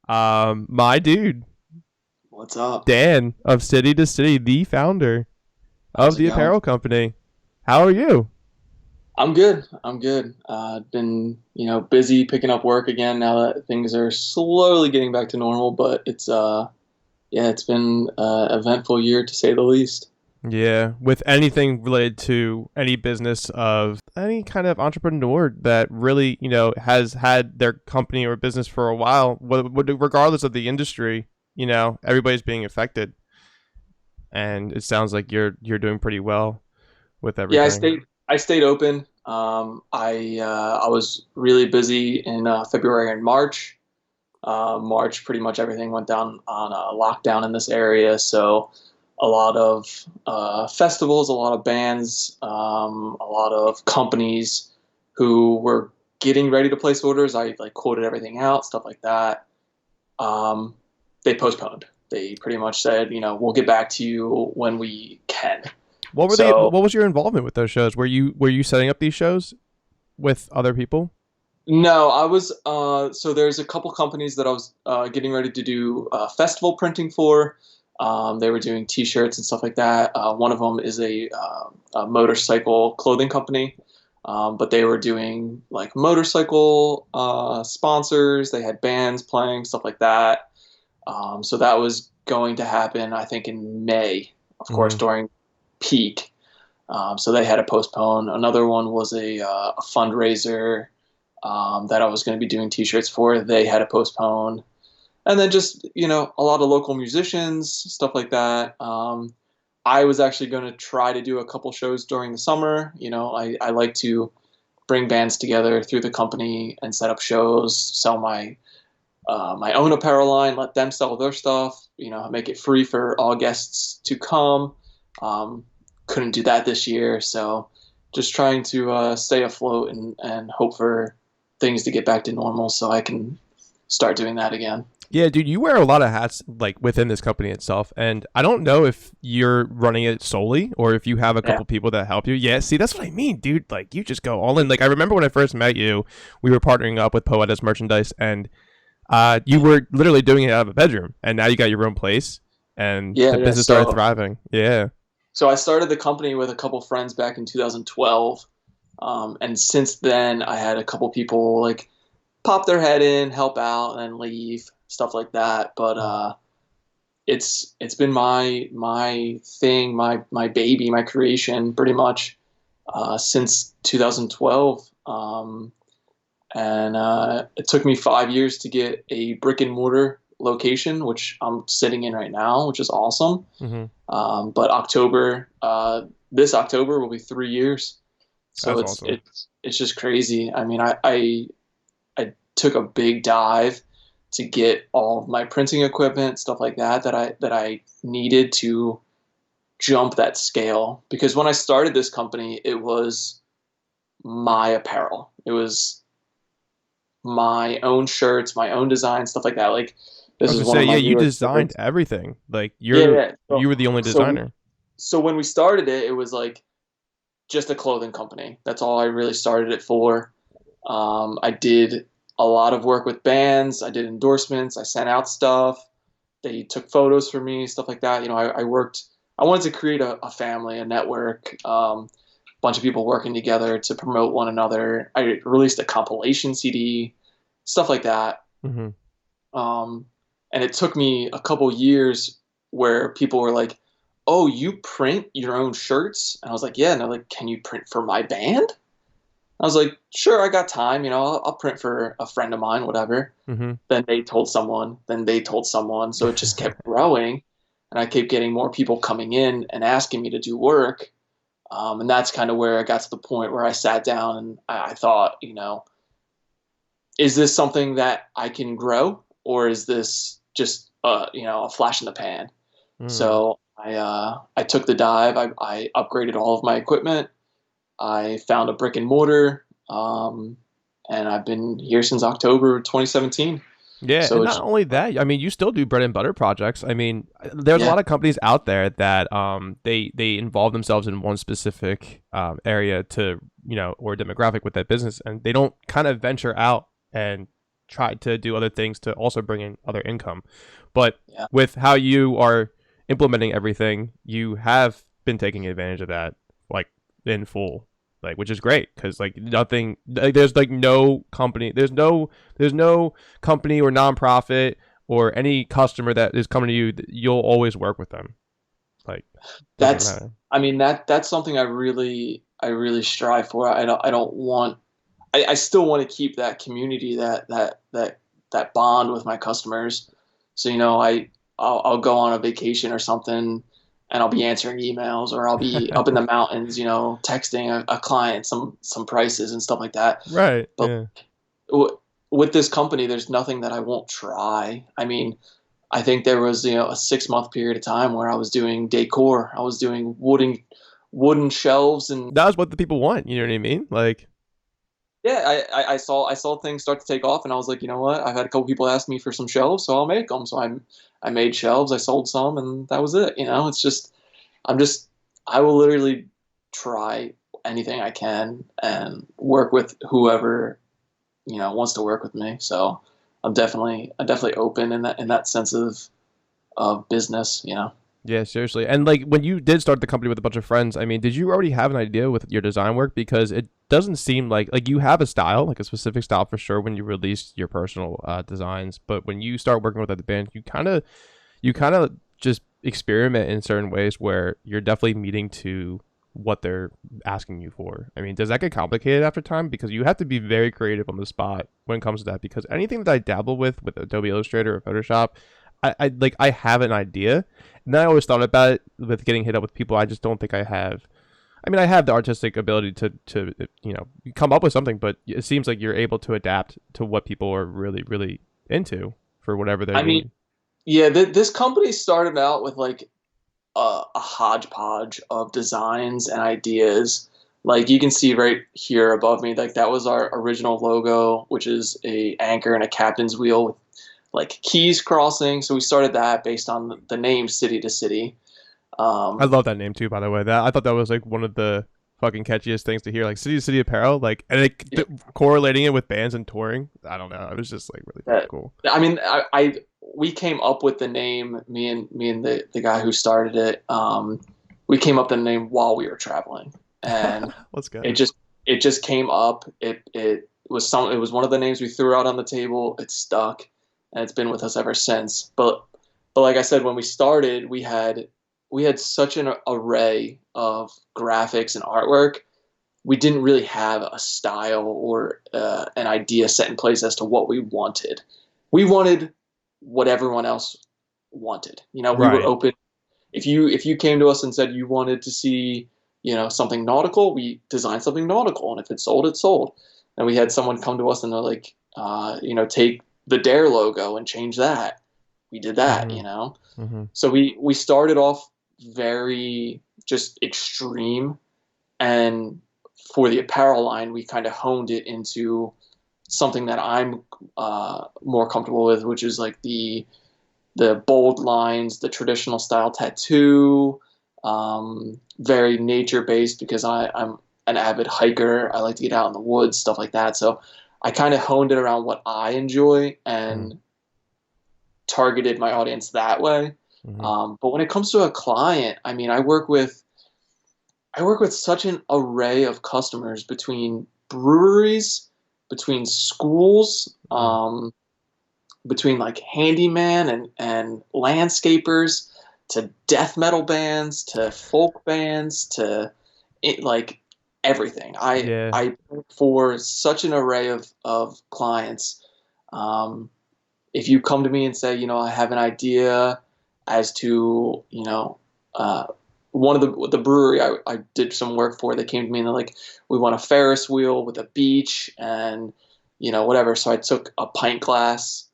My dude, What's up? Dan of City to City, the founder of How's it the going? apparel company. How are you? I'm good. I'm good. Been, busy picking up work again now that things are slowly getting back to normal, but yeah, it's been an eventful year to say the least. Yeah, with anything related to any business of any kind of entrepreneur that really, has had their company or business for a while, regardless of the industry, everybody's being affected. And it sounds like you're doing pretty well with Yeah, everything. I stayed open. I was really busy in February and March. March, pretty much everything went down on a lockdown in this area, so a lot of festivals, a lot of bands, a lot of companies who were getting ready to place orders. I like quoted everything out, stuff like that. Um, they postponed. They pretty much said, we'll get back to you when we can. What were they? So What was your involvement with those shows? Were you setting up these shows with other people? no, I was so there's a couple companies that I was getting ready to do festival printing for. They were doing T-shirts and stuff like that. One of them is a motorcycle clothing company, but they were doing like motorcycle sponsors. They had bands playing stuff like that. So that was going to happen, I think, in May, of course, Mm-hmm. during peak. So they had to postpone. Another one was a fundraiser that I was going to be doing T-shirts for. They had to postpone, and then just a lot of local musicians, stuff like that. I was actually going to try to do a couple shows during the summer. I like to bring bands together through the company and set up shows, sell my own apparel line, let them sell their stuff. Make it free for all guests to come. Um, couldn't do that this year, so just trying to stay afloat and hope for things to get back to normal so I can start doing that again. Yeah, dude, you wear a lot of hats like within this company itself, and I don't know if you're running it solely or if you have a Yeah. couple people that help you. Yeah, see, that's what I mean, dude. Like, you just go all in. Like, I remember when I first met you, we were partnering up with Poeta's merchandise, and you were literally doing it out of a bedroom, and now you got your own place, and Yeah, the yeah. business started So thriving. Yeah. so I started the company with a couple friends back in 2012. And since then I had a couple people like pop their head in, help out, and then leave, stuff like that. But it's been my thing, my baby, my creation, pretty much since 2012. And it took me 5 years to get a brick and mortar location, which I'm sitting in right now, which is awesome. Mm-hmm. But this October will be 3 years, so That's it's awesome. it's it's just crazy. I mean, I took a big dive to get all of my printing equipment, stuff like that I needed to jump that scale. Because when I started this company, it was my apparel. It was my own shirts, my own design, stuff like that. Like I this was is gonna one say, of yeah, my you newest designed shirts. everything. Like, Yeah, you're yeah. you were the only So designer. so when we started it, it was like just a clothing company. That's all I really started it for. I did a lot of work with bands. I did endorsements. I sent out stuff. They took photos for me, stuff like that. I worked. I wanted to create a family, a network, bunch of people working together to promote one another. I released a compilation CD, stuff like that. Mm-hmm. Um, and it took me a couple years where people were like, "Oh, you print your own shirts?" And I was like, "Yeah." And they're like, "Can you print for my band?" I was like, "Sure, I got time. I'll print for a friend of mine, whatever." Mm-hmm. Then they told someone. Then they told someone. So it just kept growing, and I kept getting more people coming in and asking me to do work. And that's kind of where I got to the point where I sat down and I thought, is this something that I can grow, or is this just a flash in the pan? Mm. So I took the dive. I upgraded all of my equipment. I found a brick and mortar, and I've been here since October 2017. Yeah, So and it's not only that, I mean, you still do bread and butter projects. I mean, there's a yeah, lot of companies out there that they involve themselves in one specific area to or demographic with that business, and they don't kind of venture out and try to do other things to also bring in other income. But Yeah. with how you are implementing everything, you have been taking advantage of that like in full, like, which is great because like nothing, like, there's like no company, there's no company or nonprofit or any customer that is coming to you, you'll always work with them. Like, doesn't That's, matter. I mean, that's something I really strive for. I don't want, I still want to keep that community, that bond with my customers. So, I'll go on a vacation or something, and I'll be answering emails, or I'll be up in the mountains, texting a client some prices and stuff like that. Right. But Yeah. with this company, there's nothing that I won't try. I mean, I think there was, a 6 month period of time where I was doing decor. I was doing wooden shelves, and That was what the people want. You know what I mean? Like, yeah, I saw things start to take off, and I was like, you know what? I've had a couple people ask me for some shelves, so I'll make them. So I made shelves. I sold some, and that was it. It's just, I'm just I will literally try anything I can and work with whoever wants to work with me. So I'm definitely open in that sense of business. yeah, seriously. And like when you did start the company with a bunch of friends, I mean, did you already have an idea with your design work? Because it doesn't seem like you have a style, like a specific style for sure when you release your personal designs. But when you start working with other bands, you kind of just experiment in certain ways where you're definitely meeting to what they're asking you for. I mean, does that get complicated after time? Because you have to be very creative on the spot when it comes to that. Because anything that I dabble with Adobe Illustrator or Photoshop, I have an idea, and then I always thought about it with getting hit up with people. I just don't think I have. I mean, I have the artistic ability to come up with something, but it seems like you're able to adapt to what people are really really into for whatever they I mean, need. yeah, this company started out with like a hodgepodge of designs and ideas. Like you can see right here above me, like that was our original logo, which is a anchor and a captain's wheel with like keys crossing. So we started that based on the name City to City. I Um, love that name too, by the way. That I thought that was like one of the fucking catchiest things to hear. Like City to City Apparel, like, and correlating it with bands and touring. I don't know. It was just like really fucking that, cool. I mean, we came up with the name. Me and the guy who started it. We came up with the name while we were traveling, and Let's go. it just came up. It was one of the names we threw out on the table. It stuck, and it's been with us ever since. But like I said, when we started, we had such an array of graphics and artwork. We didn't really have a style or an idea set in place as to what we wanted. We wanted what everyone else wanted. We were Right. open. If you came to us and said you wanted to see, something nautical, we designed something nautical, and if it sold, it sold. And we had someone come to us and they're like, take the Dare logo and change that. We did that. Mm-hmm. Mm-hmm. So we started off very just extreme, and for the apparel line, we kind of honed it into something that I'm more comfortable with, which is like the bold lines, the traditional style tattoo, very nature based because I'm an avid hiker. I like to get out in the woods, stuff like that. So I kind of honed it around what I enjoy and targeted my audience that way. Mm-hmm. But when it comes to a client, I mean, I work with such an array of customers between breweries, between schools, between like handyman and landscapers, to death metal bands, to folk bands, to like everything. I Yeah. I for such an array of clients. Um, if you come to me and say, I have an idea as to, uh, one of the brewery I did some work for, they came to me and they're like, we want a Ferris wheel with a beach and, whatever. So I took a pint glass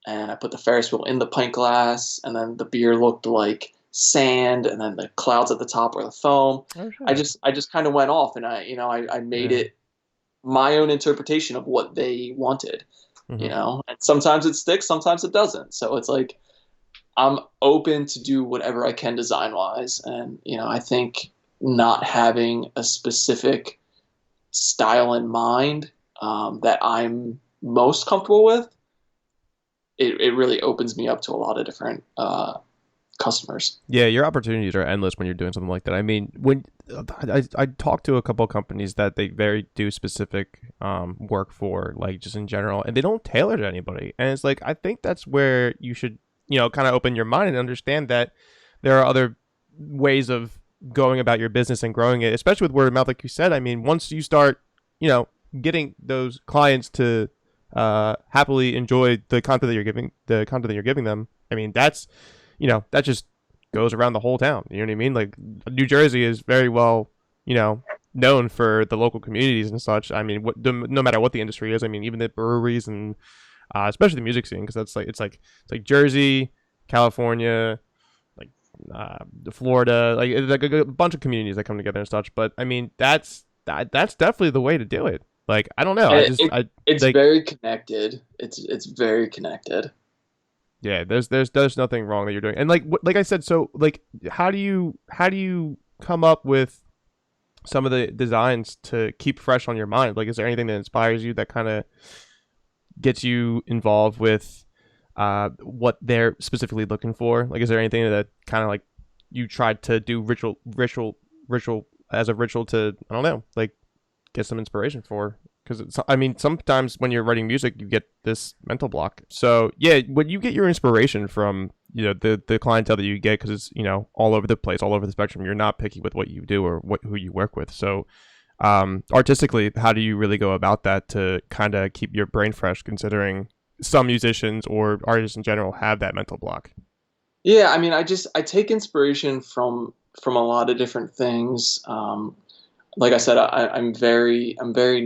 and I put the Ferris wheel in the pint glass, and then the beer looked like sand, and then the clouds at the top were the foam. Oh I shit. just I just kind of went off, and I made Yeah. it my own interpretation of what they wanted, Mm-hmm. and sometimes it sticks, sometimes it doesn't. So it's like I'm open to do whatever I can design wise, and I think not having a specific style in mind that I'm most comfortable with it really opens me up to a lot of different customers. Yeah, your opportunities are endless when you're doing something like that. I mean, when I talked to a couple of companies that they very do specific work for, like just in general, and they don't tailor to anybody. And it's like I think that's where you should, kind of open your mind and understand that there are other ways of going about your business and growing it, especially with word of mouth, like you said. I mean, once you start, getting those clients to happily enjoy the content that you're giving them. I mean, that just goes around the whole town. You know what I mean? Like New Jersey is very well, known for the local communities and such. I mean, no matter what the industry is. I mean, even the breweries and especially the music scene, because that's like it's like Jersey, California, like Florida, like a bunch of communities that come together and such. But I mean, that's definitely the way to do it. Like I don't know, It's like very connected. It's very connected. yeah, there's nothing wrong that you're doing. And like I said, so like how do you come up with some of the designs to keep fresh on your mind? Like is there anything that inspires you that kind of gets you involved with what they're specifically looking for? Like is there anything that kind of like you tried to do ritual as a ritual to, I don't know, like get some inspiration for? Because I mean, sometimes when you're writing music, you get this mental block. So yeah, when you get your inspiration from the clientele that you get, because it's all over the place, all over the spectrum. You're not picky with what you do or who you work with. So artistically, how do you really go about that to kind of keep your brain fresh, considering some musicians or artists in general have that mental block? Yeah, I mean, I take inspiration from a lot of different things. Like I said, I'm very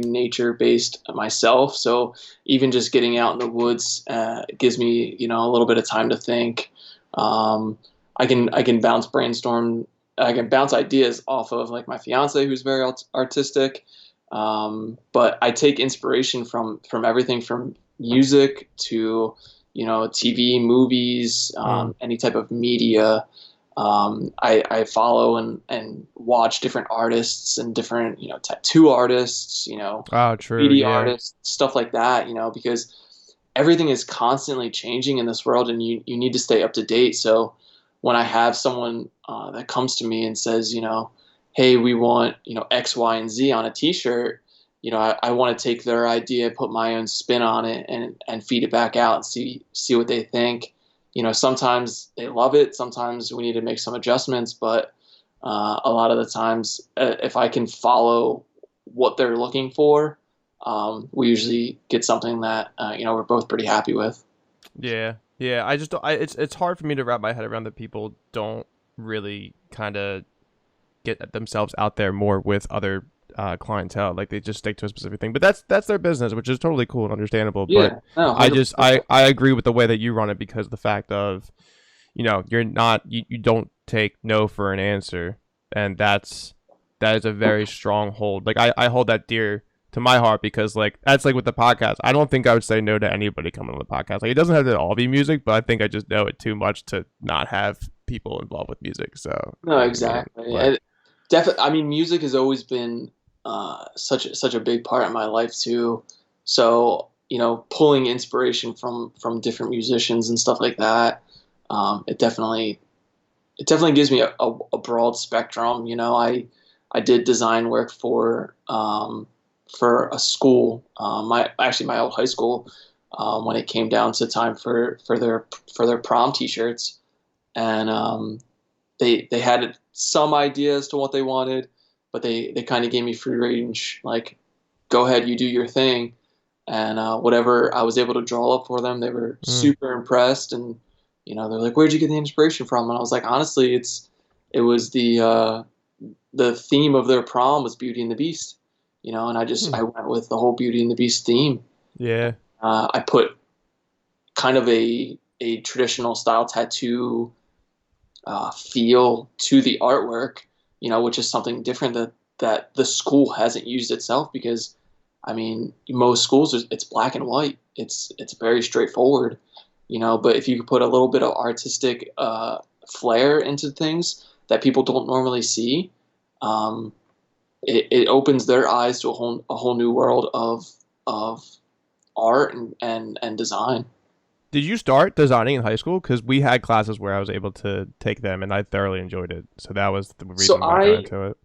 nature based myself. So even just getting out in the woods gives me a little bit of time to think. Um, I can bounce ideas off of like my fiance, who's very artistic. But I take inspiration from everything from music to TV, movies, Mm. any type of media. I follow and watch different artists and different, tattoo artists, Oh, true. graffiti Yeah. artists, stuff like that, because everything is constantly changing in this world and you need to stay up to date. So when I have someone that comes to me and says, hey, we want, X, Y, and Z on a t-shirt, I want to take their idea, put my own spin on it and feed it back out and see what they think. Sometimes they love it. Sometimes we need to make some adjustments, but a lot of the times, if I can follow what they're looking for, we usually get something that we're both pretty happy with. Yeah. Yeah. I just don't, it's hard for me to wrap my head around that people don't really kind of get themselves out there more with other clientele. Like they just stick to a specific thing. But that's their business, which is totally cool and understandable. But Yeah, no, I just 100%. I agree with the way that you run it, because the fact of you're not you don't take no for an answer, and that is a very strong hold. Like I hold that dear to my heart, because like that's like with the podcast. I don't think I would say no to anybody coming on the podcast. Like it doesn't have to all be music, but I think I just know it too much to not have people involved with music. So No, yeah, exactly. but And definitely, I mean, music has always been such a big part of my life too. So pulling inspiration from different musicians and stuff like that, it definitely gives me a broad spectrum. I did design work for a school, my old high school, when it came down to time for their prom T-shirts, and they had some idea as to what they wanted, but they kind of gave me free range, like go ahead, you do your thing, and whatever I was able to draw up for them, they were mm, super impressed, and they're like, "Where'd you get the inspiration from?" And I was like, "Honestly, it was the theme of their prom was Beauty and the Beast, and hmm, I went with the whole Beauty and the Beast theme. yeah, I put kind of a traditional style tattoo feel to the artwork, which is something different that the school hasn't used itself because, I mean, most schools it's black and white. It's very straightforward, But if you could put a little bit of artistic flair into things that people don't normally see, um, it opens their eyes to a whole new world of art and design. Did you start designing in high school? Because we had classes where I was able to take them, and I thoroughly enjoyed it. So that was the So reason why I got into it.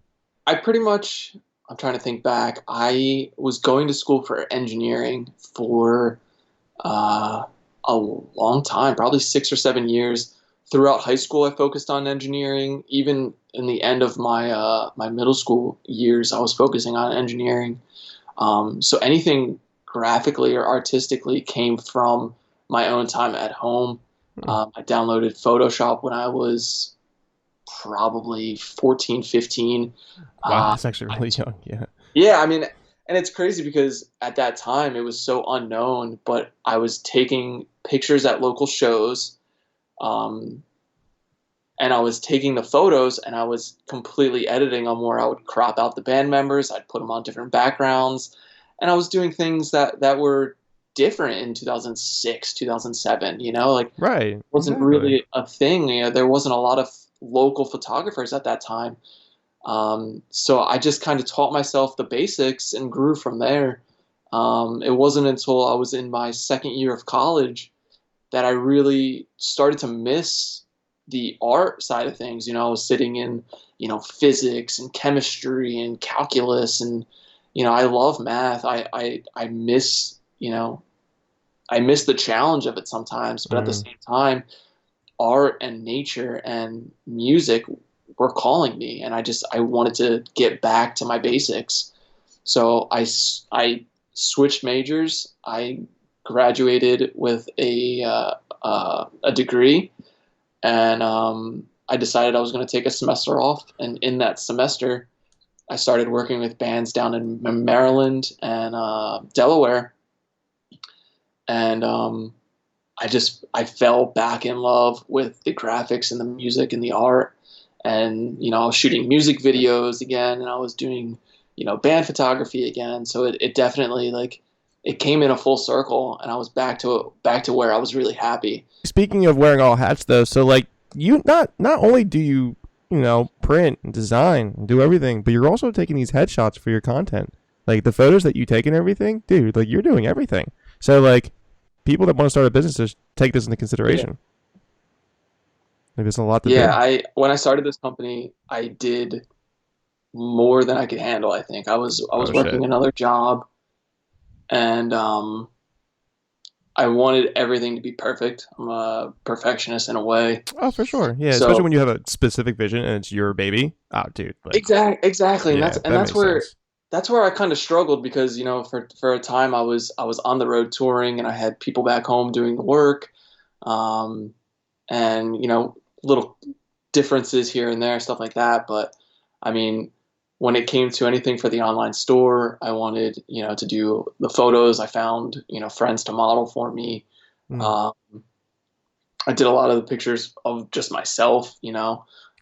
I pretty much, I'm trying to think back. I was going to school for engineering for uh, a long time, probably 6 or 7 years. Throughout high school, I focused on engineering. Even in the end of my middle school years, I was focusing on engineering. So anything graphically or artistically came from my own time at home. Hmm. I downloaded Photoshop when I was probably 14, 15. Wow, Uh, that's actually I, really young. Yeah. yeah, I mean, and it's crazy because at that time it was so unknown, but I was taking pictures at local shows, um, and I was taking the photos and I was completely editing them where I would crop out the band members, I'd put them on different backgrounds, and I was doing things that were different in 2006, 2007, like Right. wasn't Exactly. really a thing. There wasn't a lot of local photographers at that time. So I just kind of taught myself the basics and grew from there. It wasn't until I was in my second year of college that I really started to miss the art side of things. I was sitting in, physics and chemistry and calculus, and I love math. I miss, I miss the challenge of it sometimes, but at the Mm. same time, art and nature and music were calling me, and I wanted to get back to my basics. So I switched majors. I graduated with a degree, and I decided I was going to take a semester off. And in that semester, I started working with bands down in Maryland and Delaware, and I fell back in love with the graphics and the music and the art. And I was shooting music videos again, and I was doing band photography again. So it definitely, like, it came in a full circle, and I was back to where I was really happy. Speaking of wearing all hats, though, so like you not only do you print and design and do everything, but you're also taking these headshots for your content, like the photos that you take and everything, dude. Like you're doing everything. So like people that want to start a business just take this into Yeah. consideration. Like there's a lot to Yeah, do. I when I started this company, I did more than I could handle. I think I was Oh shit. working another job, and I wanted everything to be perfect. I'm a perfectionist in a way. Oh, for sure. Yeah, especially So when you have a specific vision and it's your baby. Oh, dude. Like, exactly, and yeah, that that's makes where sense. I kind of struggled because for a time I was on the road touring, and I had people back home doing the work, um, and little differences here and there, stuff like that. But I mean, when it came to anything for the online store, I wanted to do the photos. I found friends to model for me. Mm, Um, I did a lot of the pictures of just myself,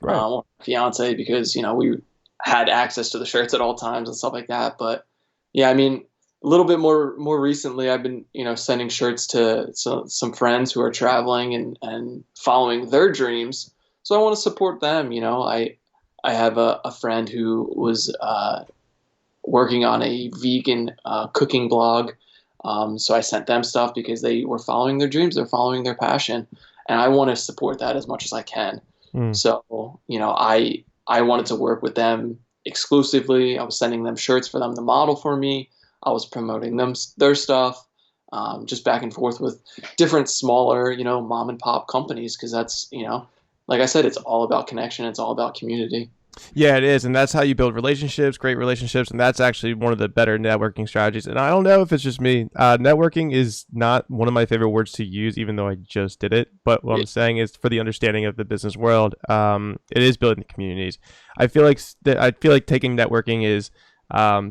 right. fiance, because we had access to the shirts at all times and stuff like that. But yeah, I mean, a little bit more recently, I've been sending shirts to some friends who are traveling and following their dreams. So I want to support them. I have a friend who was working on a vegan cooking blog. So I sent them stuff because they were following their dreams, they're following their passion, and I want to support that as much as I can. Mm. So I wanted to work with them exclusively. I was sending them shirts for them to model for me. I was promoting their stuff, just back and forth with different smaller, mom and pop companies, because that's like I said, it's all about connection. It's all about community. Yeah, it is, and that's how you build relationships, great relationships, and that's actually one of the better networking strategies. And I don't know if it's just me. Networking is not one of my favorite words to use, even though I just did it. But what Yeah. I'm saying is, for the understanding of the business world, it is building communities. I feel like taking networking is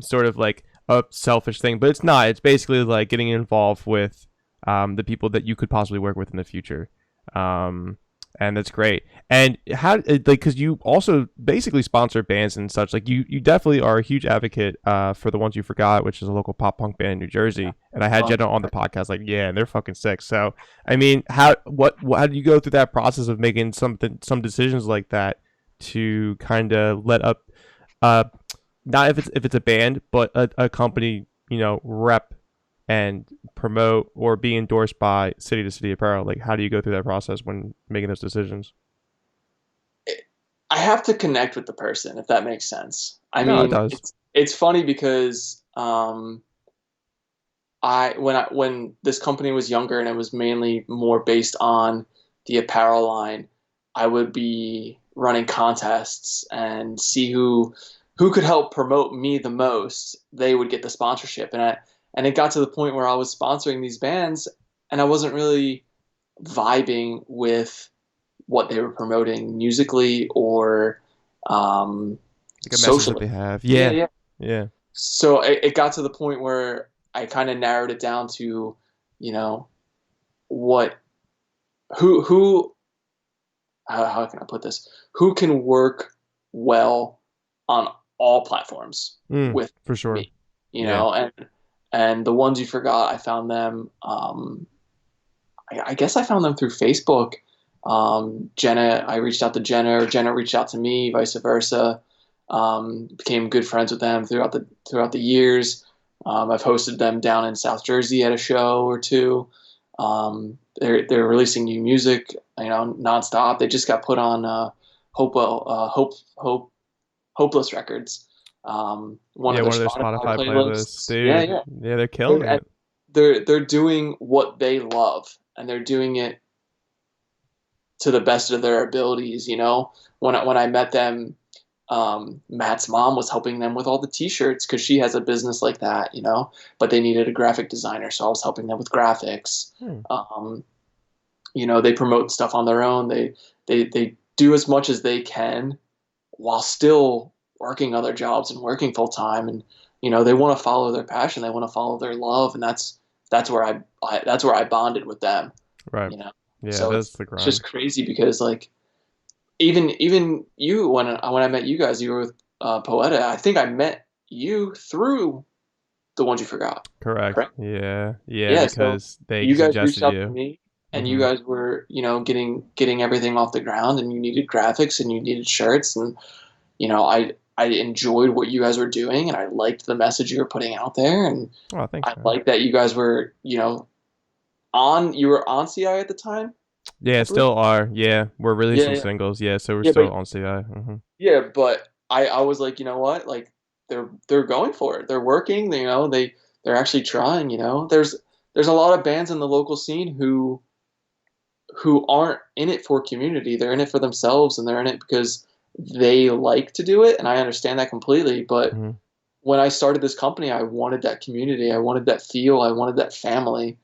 sort of like a selfish thing, but it's not. It's basically like getting involved with the people that you could possibly work with in the future. Um, and that's great. And how like because you also basically sponsor bands and such. Like you definitely are a huge advocate for the ones you forgot, which is a local pop punk band in New Jersey. And I had Um, Jenna on the podcast. Like, yeah, and they're fucking sick. So I mean, how do you go through that process of making some decisions like that to kind of let up uh not if it's a band, but a company rep and promote or be endorsed by City to City Apparel? Like, how do you go through that process when making those decisions? I have to connect with the person, if that makes sense. I No, it mean, does. it's funny because when this company was younger and it was mainly more based on the apparel line, I would be running contests and see who could help promote me the most. They would get the sponsorship, and it got to the point where I was sponsoring these bands, and I wasn't really vibing with what they were promoting musically or Like a message that socially. they have. Yeah, Yeah. yeah. Yeah. So it got to the point where I kind of narrowed it down to, you know, what who how can I put this? Who can work well on all platforms with For sure. me, you Yeah. know, and the ones you forgot, I found them. I guess I found them through Facebook. Jenna, I reached out to Jenna, or Jenna reached out to me, vice versa. Became good friends with them throughout the years. I've hosted them down in South Jersey at a show or two. They're releasing new music, nonstop. They just got put on Hopeless Records, one Yeah, of their one of their Spotify Spotify playlists, playlists. Yeah, dude. yeah. Yeah, they're killing They're, it. they're doing what they love, and they're doing it to the best of their abilities. When I met them, Matt's mom was helping them with all the T-shirts because she has a business like that. But they needed a graphic designer, so I was helping them with graphics. Hmm. They promote stuff on their own. They do as much as they can while still working other jobs and working full time, and they want to follow their passion. They want to follow their love, and that's where that's where I bonded with them. Right. you know Yeah, so that's it's the it's grind. just crazy because, like, even you, when I met you guys, you were with Poeta. I think I met you through the ones you forgot, Correct. correct? Yeah. Yeah, Yeah, so because they you guys reached suggested out to you. me, and you Hmm. guys were, getting everything off the ground, and you needed graphics and you needed shirts, and I enjoyed what you guys were doing, and I liked the message you were putting out there, and Oh, thanks, I man. liked that you guys were, you were on CI at the time, I Yeah, believe. still are. Yeah, we're Yeah, releasing yeah, singles. Yeah, so we're yeah, but still on CI. Hmm. I was like, you know what, like, they're going for it. They're working. They're actually trying. There's a lot of bands in the local scene who aren't in it for community. They're in it for themselves, and they're in it because they like to do it. And I understand that completely. But Hmm. when I started this company, I wanted that community. I wanted that feel. I wanted that family,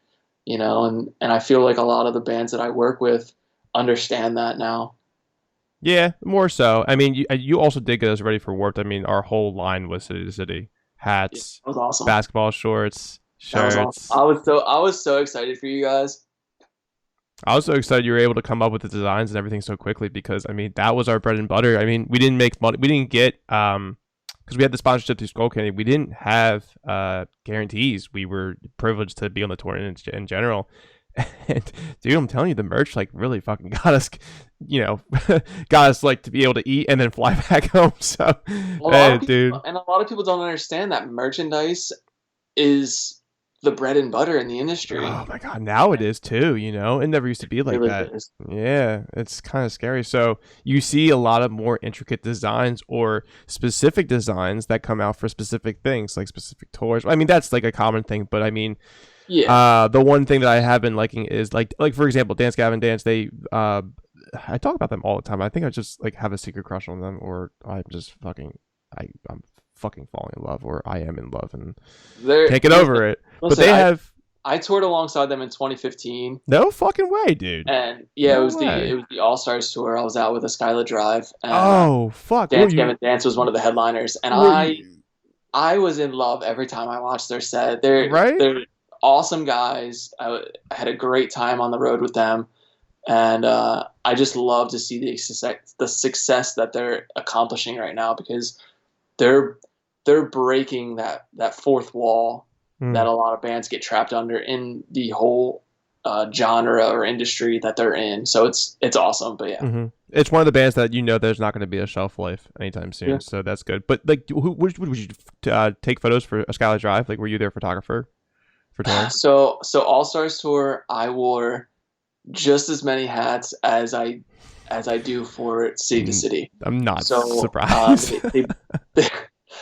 and I feel like a lot of the bands that I work with understand that now. Yeah, more so. I mean, you also did get us ready for Warped. I mean, our whole line was City to City Yeah, hats, that was awesome. basketball shorts, That was awesome. shirts. I was so excited for you guys. I was so excited you were able to come up with the designs and everything so quickly because I mean that was our bread and butter. I mean, we didn't make money. We didn't get because we had the sponsorship through Skull Candy. We didn't have guarantees. We were privileged to be on the tour in general. And dude, I'm telling you, the merch like really fucking got us, got us like to be able to eat and then fly back home. So, A lot hey, of people, dude. and a lot of people don't understand that merchandise is the bread and butter in the industry. Oh my god, now it is too, It never used to be It like really that. is. Yeah, it's kind of scary. So you see a lot of more intricate designs or specific designs that come out for specific things, like specific tours. I mean, that's like a common thing, but I mean, Yeah. the one thing that I have been liking is like for example, Dance Gavin Dance. They I talk about them all the time. I think I just like have a secret crush on them, or I'm just I'm fucking falling in love, or I am in love and They're can't get over it. But listen, they I have I toured alongside them in 2015, no fucking way, dude. and yeah, No it way. was the All Stars tour. I was out with a Skylar Drive, and Oh fuck! What were Dance you? Gavin Dance was one of the headliners, and Were you I was in love every time I watched their set. right? They're awesome guys. I had a great time on the road with them, and I just love to see the success that they're accomplishing right now because they're they're breaking that fourth wall Hmm. that a lot of bands get trapped under in the whole genre or industry that they're in. So it's awesome. But yeah, Mm-hmm. It's one of the bands that there's not going to be a shelf life anytime yeah. soon, so that's good. But like, would you take photos for a Skylar Drive? Like, were you their photographer for touring? So All Stars tour, I wore just as many hats as I do for City to City. I'm not So surprised.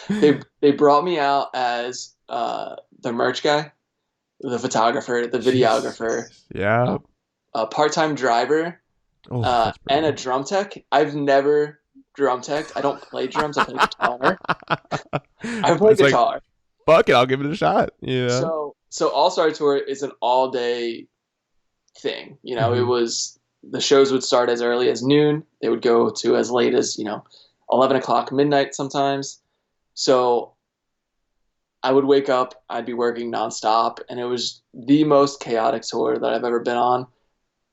they brought me out as the merch guy, the photographer, the videographer, Yeah. a part-time driver, Oh, that's and a brutal. drum tech. I've never drum teched. I don't play drums. I play guitar. I play It's like, guitar. fuck it, I'll give it a shot. Yeah. So All Star Tour is an all-day thing. You know, it Mm-hmm. was the shows would start as early as noon. They would go to as late as 11 o'clock, midnight sometimes. So I would wake up, I'd be working nonstop, and it was the most chaotic tour that I've ever been on,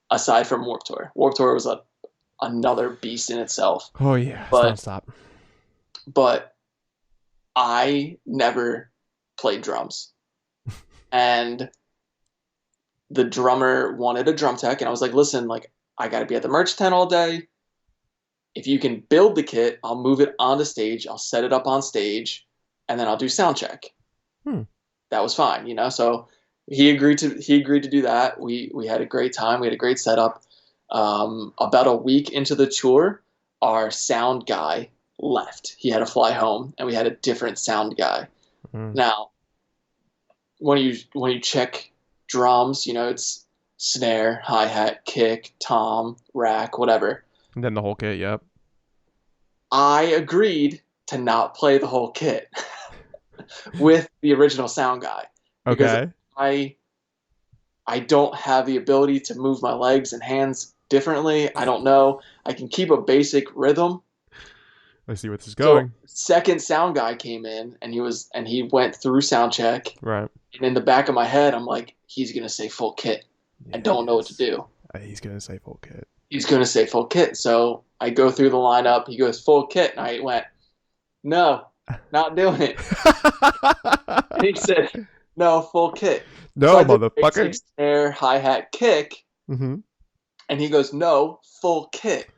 aside from Warped Tour. Warped Tour was another beast in itself. Oh yeah, it's But nonstop. but I never played drums. And the drummer wanted a drum tech, and I was like, listen, like, I got to be at the merch tent all day. If you can build the kit, I'll move it onto stage. I'll set it up on stage, and then I'll do sound check. That was fine, So he agreed to do that. We had a great time. We had a great setup. About a week into the tour, our sound guy left. He had to fly home, and we had a different sound guy. Now, when you check drums, it's snare, hi-hat, kick, tom, rack, whatever. And then the whole kit, yep. I agreed to not play the whole kit with the original sound guy. Okay. Because I don't have the ability to move my legs and hands differently. I don't know. I can keep a basic rhythm. Let's see where this is going. So second sound guy came in, and he went through sound check. Right. And in the back of my head, I'm like, he's gonna say full kit. I don't know what to do. He's gonna say full kit. He's gonna say full kit. So I go through the lineup. He goes full kit, and I went, no, not doing it. And he said, no, full kit. No, so I did motherfucker. basic snare, hi-hat, kick. Mm-hmm. And he goes, no, full kit.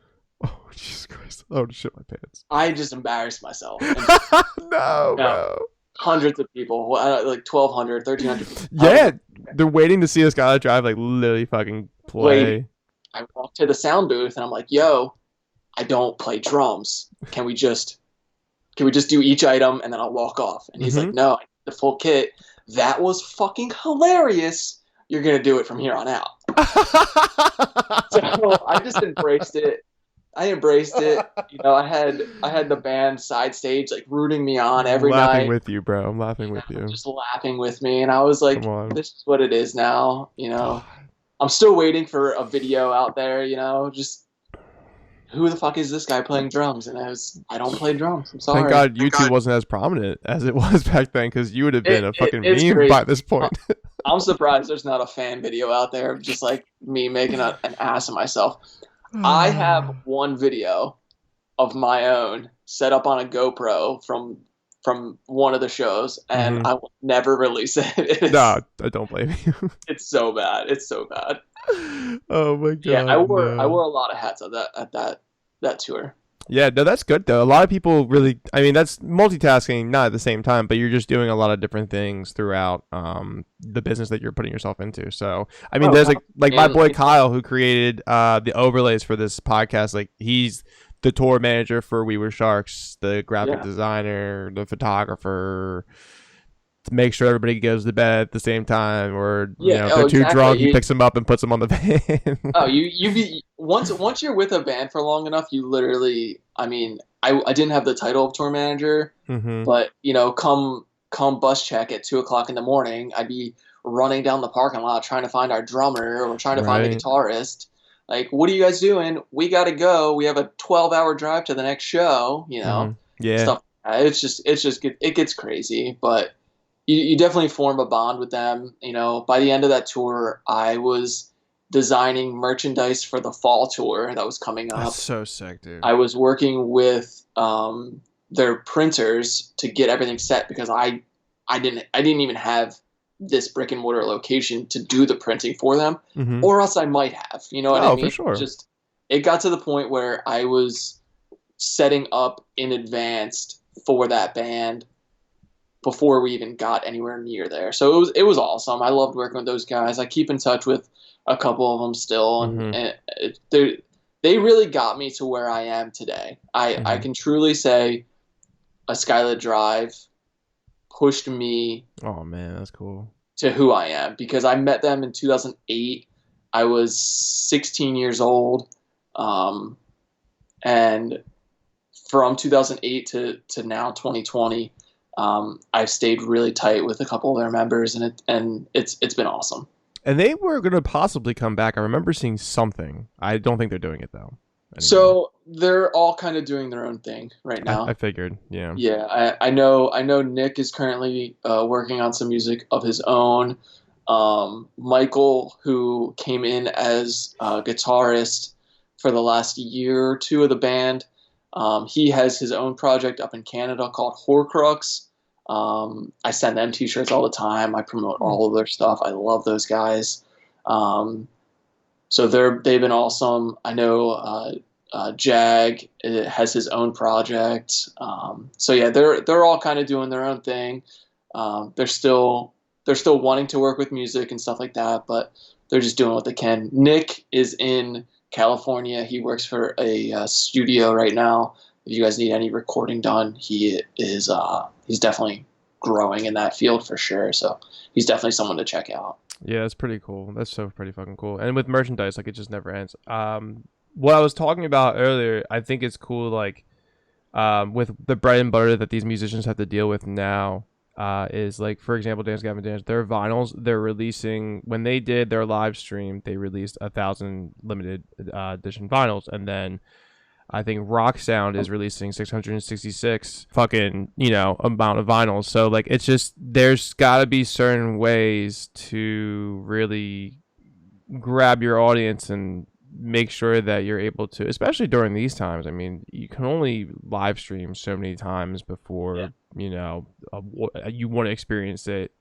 Oh, Jesus Christ. Oh, shit my pants. I just embarrassed myself. No, bro. Hundreds of people, like 1,200, 1,300 people. Yeah, they're waiting to see this guy drive, like, literally fucking play. I walked to the sound booth, and I'm like, yo, I don't play drums. Can we just do each item, and then I'll walk off? And he's like, no, I need the full kit. That was fucking hilarious. You're going to do it from here on out. So I just embraced it. I had the band side stage, like, rooting me on every night. I'm laughing with you, bro. I'm laughing with you. Just laughing with me. And I was like, this is what it is now. I'm still waiting for a video out there, just who the fuck is this guy playing drums? And I don't play drums. I'm sorry. Thank God YouTube wasn't as prominent as it was back then, because you would have been a fucking meme crazy. by this point. I'm surprised there's not a fan video out there of just like me making an ass of myself. I have one video of my own set up on a GoPro from one of the shows, and I will never release it. No, I don't blame you. It's so bad. It's so bad. Oh my God. Yeah, I wore a lot of hats at that tour. Yeah, no, that's good though. A lot of people really, I mean, that's multitasking, not at the same time, but you're just doing a lot of different things throughout the business that you're putting yourself into. So, I mean, there's like my boy Kyle, who created the overlays for this podcast. Like, he's the tour manager for We Were Sharks, the graphic designer, the photographer, to make sure everybody goes to bed at the same time, or they're too drunk, he picks them up and puts them on the van. Once you're with a band for long enough, you literally, I mean, I didn't have the title of tour manager, but come bus check at 2:00 in the morning, I'd be running down the parking lot trying to find our drummer or trying to find the guitarist. Like, what are you guys doing? We got to go. We have a 12-hour drive to the next show. Yeah, stuff. It gets crazy, but you definitely form a bond with them. By the end of that tour, I was designing merchandise for the fall tour that was coming up. That's so sick, dude. I was working with their printers to get everything set, because I didn't even have this brick and mortar location to do the printing for them, or else I might have. You know what I mean? For sure. Just, it got to the point where I was setting up in advance for that band before we even got anywhere near there. So it was awesome. I loved working with those guys. I keep in touch with a couple of them still, Mm-hmm. they really got me to where I am today. I Mm-hmm. can truly say a Skylit Drive pushed me Oh man, that's cool. to who I am because I met them in 2008. I was 16 years old, um, and from 2008 to now 2020, I've stayed really tight with a couple of their members, and it's been awesome. And they were gonna possibly come back. I remember seeing something. I don't think they're doing it though anymore. So they're all kind of doing their own thing right I now. figured, yeah. Yeah, I know Nick is currently working on some music of his own. Michael, who came in as a guitarist for the last year or two of the band, he has his own project up in Canada called Horcrux. I send them T-shirts all the time. I promote Hmm. all of their stuff. I love those guys. Um, so they've been awesome. I know Jag has his own project. So yeah, they're all kind of doing their own thing. They're still wanting to work with music and stuff like that, but they're just doing what they can. Nick is in California. He works for a studio right now. If you guys need any recording done, he's definitely growing in that field for sure. So he's definitely someone to check out. Yeah, that's pretty cool. That's so pretty fucking cool. And with merchandise, like it just never ends. What I was talking about earlier, I think it's cool. Like, with the bread and butter that these musicians have to deal with now, is like, for example, Dance Gavin Dance. Their vinyls, they're releasing when they did their live stream, they released 1,000 limited edition vinyls, and then I think Rock Sound is releasing 666 fucking, amount of vinyls. So like it's just there's got to be certain ways to really grab your audience and make sure that you're able to, especially during these times. I mean, you can only live stream so many times Yeah. before, you want to experience it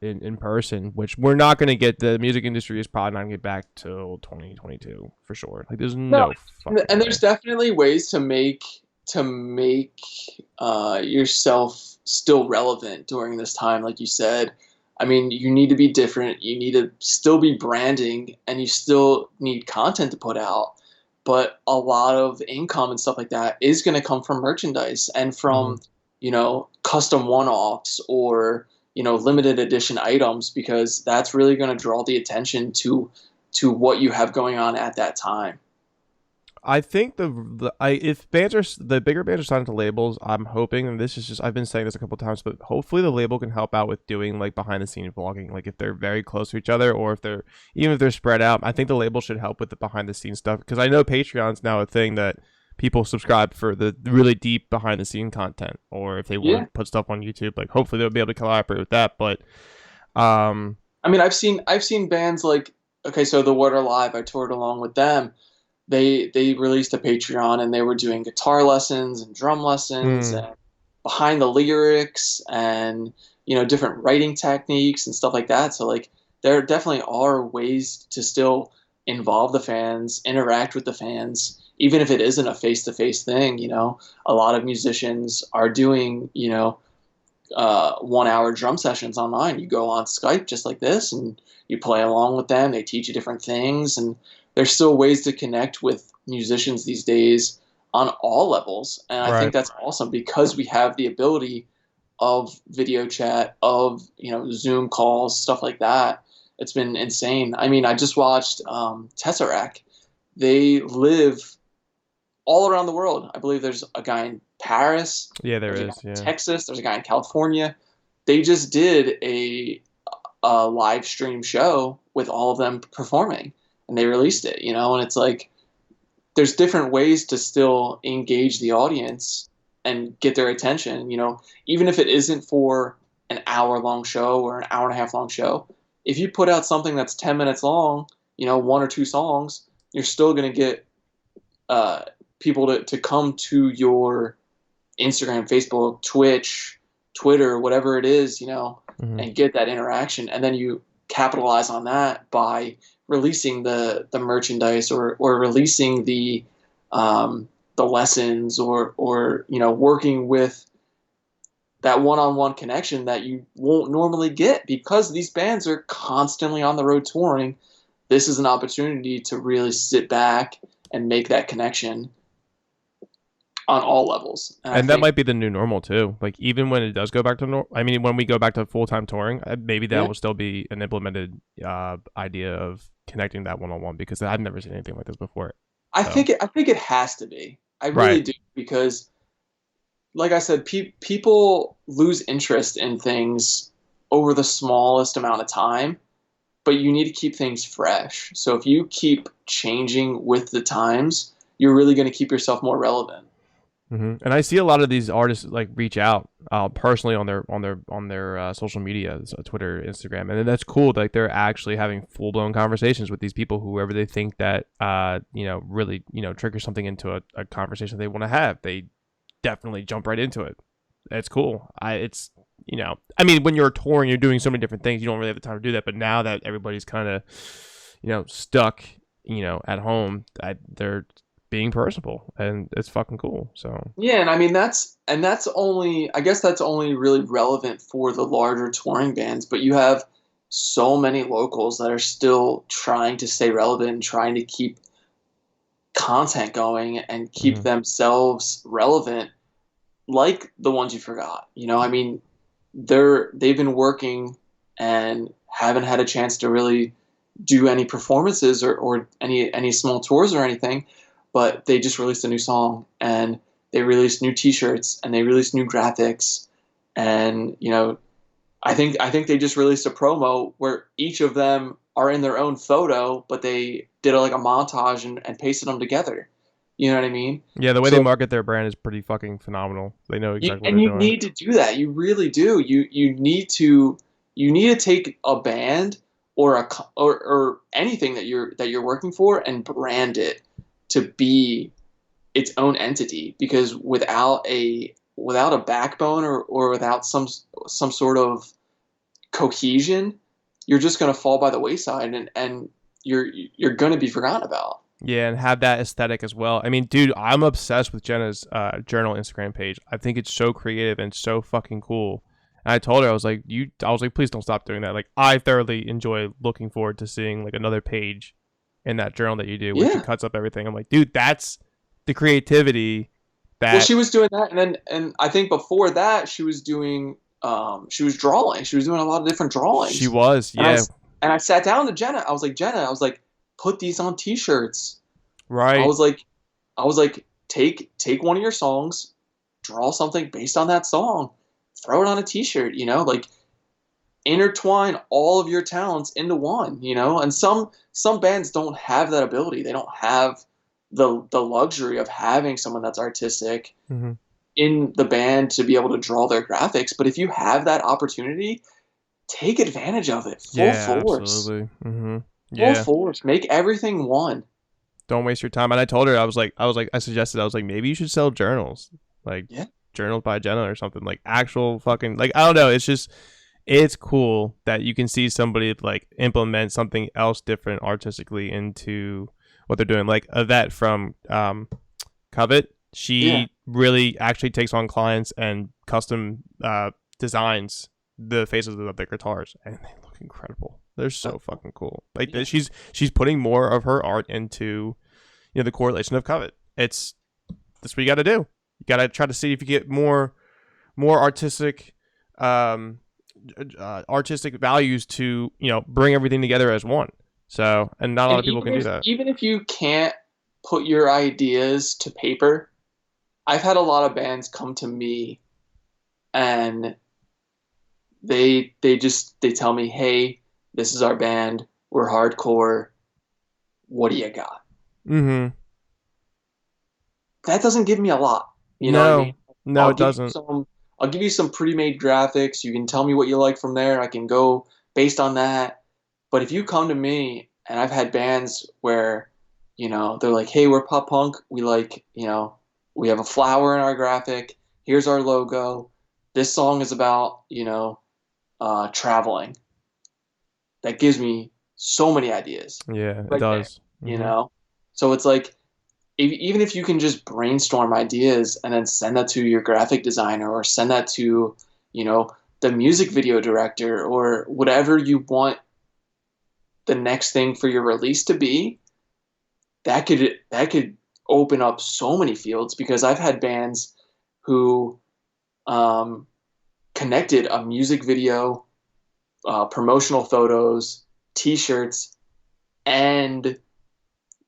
in person, which we're not going to get. The music industry is probably not going to get back till 2022 for sure. Like there's No, no fucking and way. there's definitely ways to make yourself still relevant during this time, like you said. I mean, you need to be different. You need to still be branding, and you still need content to put out. But a lot of income and stuff like that is going to come from merchandise and Hmm. from, custom one-offs or, limited edition items because that's really going to draw the attention to what you have going on at that time. I think if the bigger bands are signed to labels, I'm hoping, and this is just I've been saying this a couple times, but hopefully the label can help out with doing like behind the scenes vlogging, like if they're very close to each other or if they're spread out. I think the label should help with the behind the scenes stuff because I know Patreon's now a thing that people subscribe for the really deep behind the scene content, or if they want Yeah. to put stuff on YouTube, like hopefully they'll be able to collaborate with that. But um, I mean, I've seen bands like, okay, so the Water Live, I toured along with them. They released a Patreon and they were doing guitar lessons and drum lessons mm, and behind the lyrics and different writing techniques and stuff like that. So like there definitely are ways to still involve the fans, interact with the fans, even if it isn't a face-to-face thing. A lot of musicians are doing 1 hour drum sessions online. You go on Skype just like this and you play along with them. They teach you different things. And there's still ways to connect with musicians these days on all levels. And I think right. that's awesome because we have the ability of video chat, of, Zoom calls, stuff like that. It's been insane. I mean, I just watched Tesseract. They live all around the world. I believe there's a guy in Paris, Yeah, there there's a guy is. in Yeah. Texas, there's a guy in California. They just did a live stream show with all of them performing, and they released it. And it's like there's different ways to still engage the audience and get their attention. Even if it isn't for an hour long show or an hour and a half long show, if you put out something that's 10 minutes long, one or two songs, you're still going to get uh, people to come to your Instagram, Facebook, Twitch, Twitter, whatever it is, Hmm. and get that interaction. And then you capitalize on that by releasing the merchandise or releasing the lessons or working with that one-on-one connection that you won't normally get because these bands are constantly on the road touring. This is an opportunity to really sit back and make that connection on all levels. And I And that think, might be the new normal too. Like even when it does go back to I mean, when we go back to full time touring, maybe that yeah, will still be an implemented idea of connecting that one on one because I've never seen anything like this before. So I think it has to be. I really right. do because, like I said, people lose interest in things over the smallest amount of time, but you need to keep things fresh. So if you keep changing with the times, you're really going to keep yourself more relevant. And I see a lot of these artists like reach out personally on their social media, so Twitter, Instagram, and that's cool. Like they're actually having full blown conversations with these people, whoever they think that really trigger something into a conversation they want to have. They definitely jump right into it. It's cool. I mean, when you're touring, you're doing so many different things. You don't really have the time to do that. But now that everybody's kind of stuck at home, they're being personable, and it's fucking cool. So Yeah, and I mean that's only I guess that's only really relevant for the larger touring bands, but you have so many locals that are still trying to stay relevant and trying to keep content going and keep mhm. themselves relevant like the ones you forgot. I mean, they've been working and haven't had a chance to really do any performances or any small tours or anything, but they just released a new song and they released new T-shirts and they released new graphics, and I think they just released a promo where each of them are in their own photo, but they did like a montage and pasted them together. You know what I mean? Yeah, the way they So market their brand is pretty fucking phenomenal. They know exactly what they're you doing. need to do that. You really do. You need to take a band or or anything that you're working for and brand it to be its own entity, because without a backbone or without some sort of cohesion, you're just going to fall by the wayside, and you're going to be forgotten about. Yeah, and have that aesthetic as well. I mean, dude, I'm obsessed with Jenna's journal Instagram page. I think it's so creative and so fucking cool. And I told her, I was like, please don't stop doing that. Like, I thoroughly enjoy looking forward to seeing like another page in that journal that you do where she Yeah. cuts up everything. I'm like, dude, that's the creativity Well, that she was doing that, and I think before that she was drawing. She was doing a lot of different she drawings, was. and I Yeah, and I sat down to Jenna. I was like, put these on T-shirts. I right. was like, take one of your songs, draw something based on that song, throw it on a T-shirt. Like intertwine all of your talents into one. And some bands don't have that ability. They don't have the luxury of having someone that's artistic hmm in the band to be able to draw their graphics. But if you have that opportunity, take advantage of it full Yeah, force. absolutely. Full Yeah. force. Make everything one. Don't waste your time. And I told her, I suggested, I was like, maybe you should sell journals, like Yeah. journals by Jenna or something, like actual fucking, like, I don't know. It's just, it's cool that you can see somebody like implement something else different artistically into what they're doing. Like Yvette from Covet, Yeah. she really actually takes on clients and custom designs the faces of their guitars, and they look incredible. They're so fucking cool. Like Yeah. she's putting more of her art into the correlation of Covet. That's what you got to do. You got to try to see if you get more um artistic values to bring everything together as one. So, and not a lot And of people can do that. even if you can't put your ideas to paper, I've had a lot of bands come to me and they tell me, "Hey, this is our band. We're hardcore. What do you got?" Mm-hmm. That doesn't give me a lot. You know what I mean? No, no, I'll it give you doesn't. some I'll give you some pre-made graphics. You can tell me what you like from there. I can go based on that. But if you come to me, and I've had bands where, they're like, "Hey, we're pop punk. We like, we have a flower in our graphic. Here's our logo. This song is about, traveling." That gives me so many ideas Yeah, it right there. does. You Mm-hmm. know, so it's like, even if you can just brainstorm ideas and then send that to your graphic designer or send that to you know, the music video director, or whatever you want the next thing for your release to be, that could open up so many fields, because I've had bands who um, connected a music video, promotional photos, T-shirts, and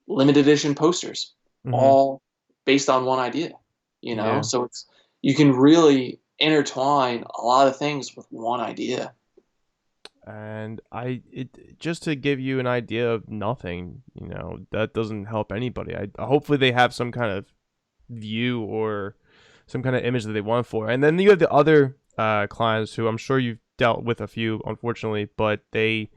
limited edition posters, Hmm. all based on one idea. Yeah. So it's you can really intertwine a lot of things with one idea. And just to give you an idea of nothing, that doesn't help anybody. Hopefully they have some kind of view or some kind of image that they want for. And then you have the other clients who I'm sure you've dealt with a few, unfortunately, but they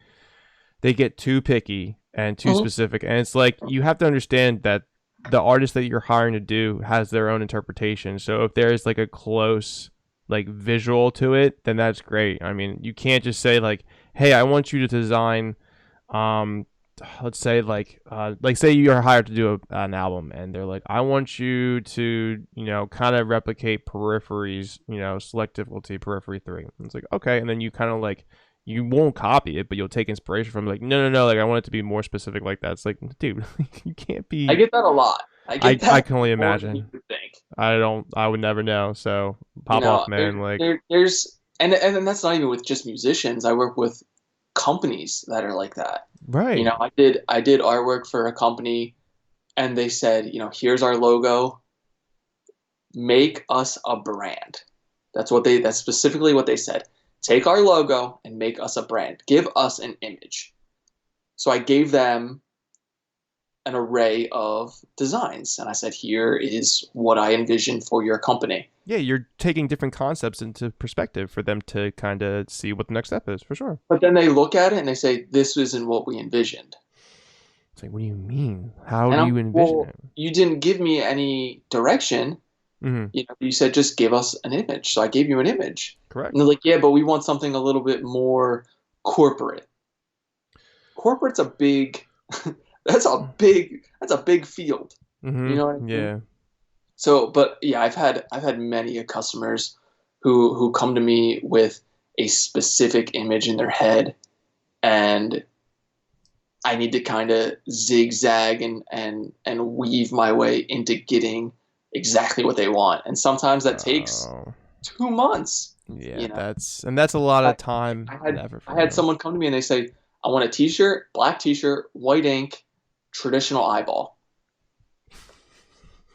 get too picky and too Mhm. specific. And it's like you have to understand that the artist that you're hiring to do has their own interpretation. So if there's like a close like visual to it, then that's great. I mean, you can't just say like, "Hey, I want you to design um let's say like say you're hired to do an album and they're like, I want you to kind of replicate peripheries, select difficulty periphery 3. And it's like, okay. And then you kind of like you won't copy it, but you'll take inspiration from like, no, no, no, like I want it to be more specific like that. It's like, dude, you can't I be. get that a lot. I get I that can only more than you imagine. would think. I would never know. So pop off, man. Like, There's and then that's not even with just musicians. I work with companies that are like that. right. I did artwork for a company, and they said, here's our logo, make us a brand. That's specifically what they said. Take our logo and make us a brand. Give us an image. So I gave them an array of designs, and I said, here is what I envision for your company. Yeah, you're taking different concepts into perspective for them to kind of see what the next step is for sure. But then they look at it and they say, this isn't what we envisioned. It's like, what do you mean? How And do I'm, you envision well, it? you didn't give me any direction. Mm-hmm. You said just give us an image. So I gave you an image. Correct. And they're like, yeah, but we want something a little bit more corporate. Corporate's a big that's a big field. You know what I Mm-hmm. mean? Yeah. So, but yeah, I've had many customers who come to me with a specific image in their head, and I need to kind of zigzag and weave my way into getting exactly what they want. And sometimes that takes Oh, 2 months. yeah. You know, That's a lot I, of time I and had effort I from had you. someone come to me and they say, I want a T-shirt, black T-shirt, white ink, traditional eyeball.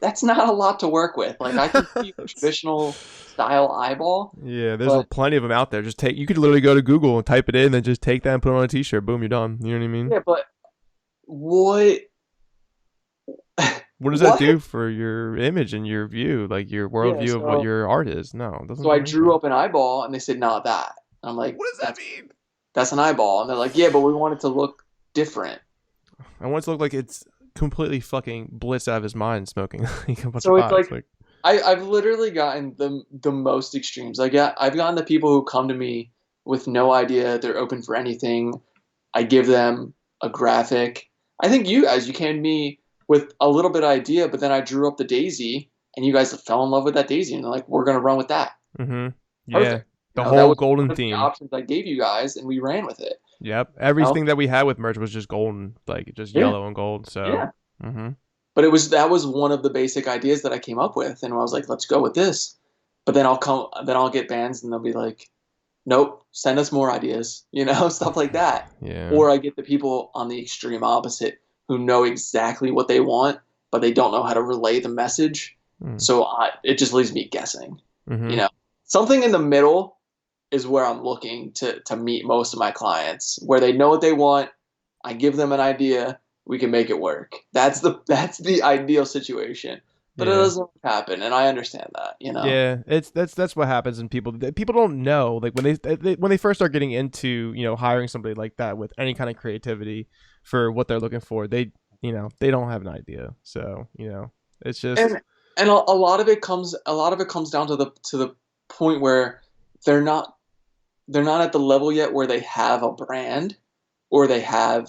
That's not a lot to work with. Like I can see a traditional style eyeball, Yeah, there's but plenty of them out there. Just take. You could literally go to Google and type it in, and then just take that and put it on a T-shirt. Boom, you're done. You know what I mean? yeah, but what What does that what? do for your image and your view, like your Yeah, worldview of what so your art is? No, it doesn't so I do drew anything. up an eyeball and they said not that. And I'm like, What does that that's mean? that's an eyeball. And they're like, yeah, but we want it to look different. I want it to look like it's completely fucking blitzed out of his mind, smoking like a bunch of So it's pots. like Like, I've literally gotten the most extremes. I've gotten the people who come to me with no idea, they're open for anything. I give them a graphic. I think you came to me with a little bit of idea, but then I drew up the daisy and you guys fell in love with that daisy and they're like, we're gonna run with that. mm-hmm. Yeah, Perfect. the That whole was golden one of the theme. options I gave you guys and we ran with it. Yep, You know? everything that we had with merch was just golden, like just Yeah. yellow and gold. So, Yeah. mm-hmm. But that was one of the basic ideas that I came up with, and I was like, let's go with this. But then I'll get bands, and they'll be like, nope, send us more ideas, stuff like that. Yeah. Or I get the people on the extreme opposite who know exactly what they want, but they don't know how to relay the message. Mm. So it just leaves me guessing. You Mm-hmm. know, something in the middle is where I'm looking to meet most of my clients, where they know what they want. I give them an idea, we can make it work. That's the ideal situation, but it Yeah. doesn't happen, and I understand that. Yeah, it's that's what happens, and people don't know, like when they first start getting into hiring somebody like that with any kind of creativity for what they're looking for, they don't have an idea. So it's just And a lot of it comes down to the point where they're not they're not at the level yet where they have a brand, or they have,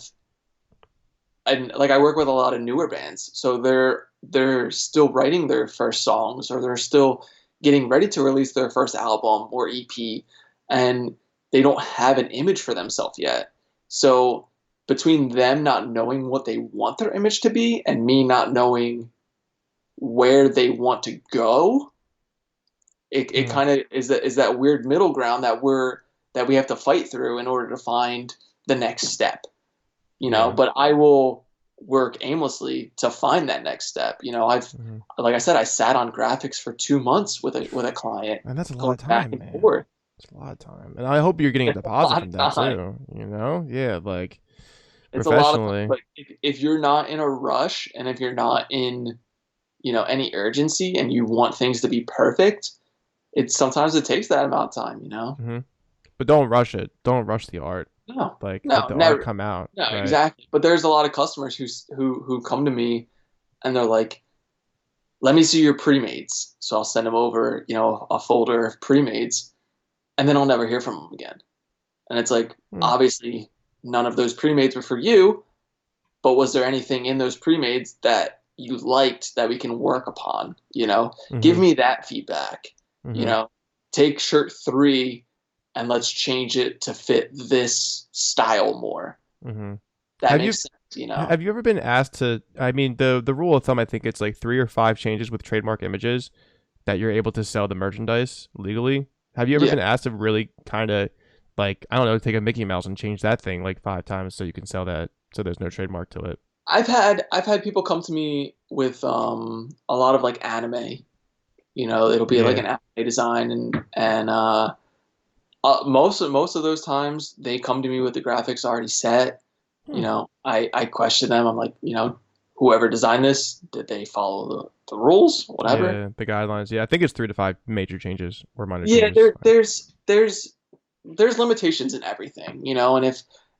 and like I work with a lot of newer bands, so they're still writing their first songs, or they're still getting ready to release their first album or EP, and they don't have an image for themselves yet. So between them not knowing what they want their image to be and me not knowing where they want to go, it kind of is that weird middle ground that we have to fight through in order to find the next step, but I will work aimlessly to find that next step. Like I said, I sat on graphics for 2 months with a client, And that's a lot going of time, back and man. forth. It's a lot of time. And I hope you're getting a It's a deposit lot from of that time. too, Yeah, like It's a lot of time. professionally. But if you're not in a rush and if you're not in, any urgency and you want things to be perfect, sometimes it takes that amount of time. hmm But don't rush it. Don't rush the art. No, Like let no, the art never. come out, No, right? exactly. But there's a lot of customers who come to me and they're like, "Let me see your pre-mades." So I'll send them over, a folder of pre-mades, and then I'll never hear from them again. And it's like, Hmm. obviously, none of those pre-mades were for you, but was there anything in those pre-mades that you liked that we can work upon? Give Mm-hmm. me that feedback. You Mm-hmm. know, take shirt 3 and let's change it to fit this style more. Mm-hmm. That Have you makes sense. have you ever been asked to? I mean, the rule of thumb, I think it's like 3 or 5 changes with trademark images that you're able to sell the merchandise legally. Have you ever Yeah. been asked to really kind of like, I don't know, take a Mickey Mouse and change that thing like 5 times so you can sell that so there's no trademark to it? I've had people come to me with a lot of like anime. It'll be like Yeah. an anime design, and most of those times they come to me with the graphics already set. Hmm. I question them. I'm like, whoever designed this, did they follow the rules? Whatever. Yeah, the guidelines. Yeah, I think it's 3 to 5 major changes or minor Yeah, changes. there's limitations in everything, and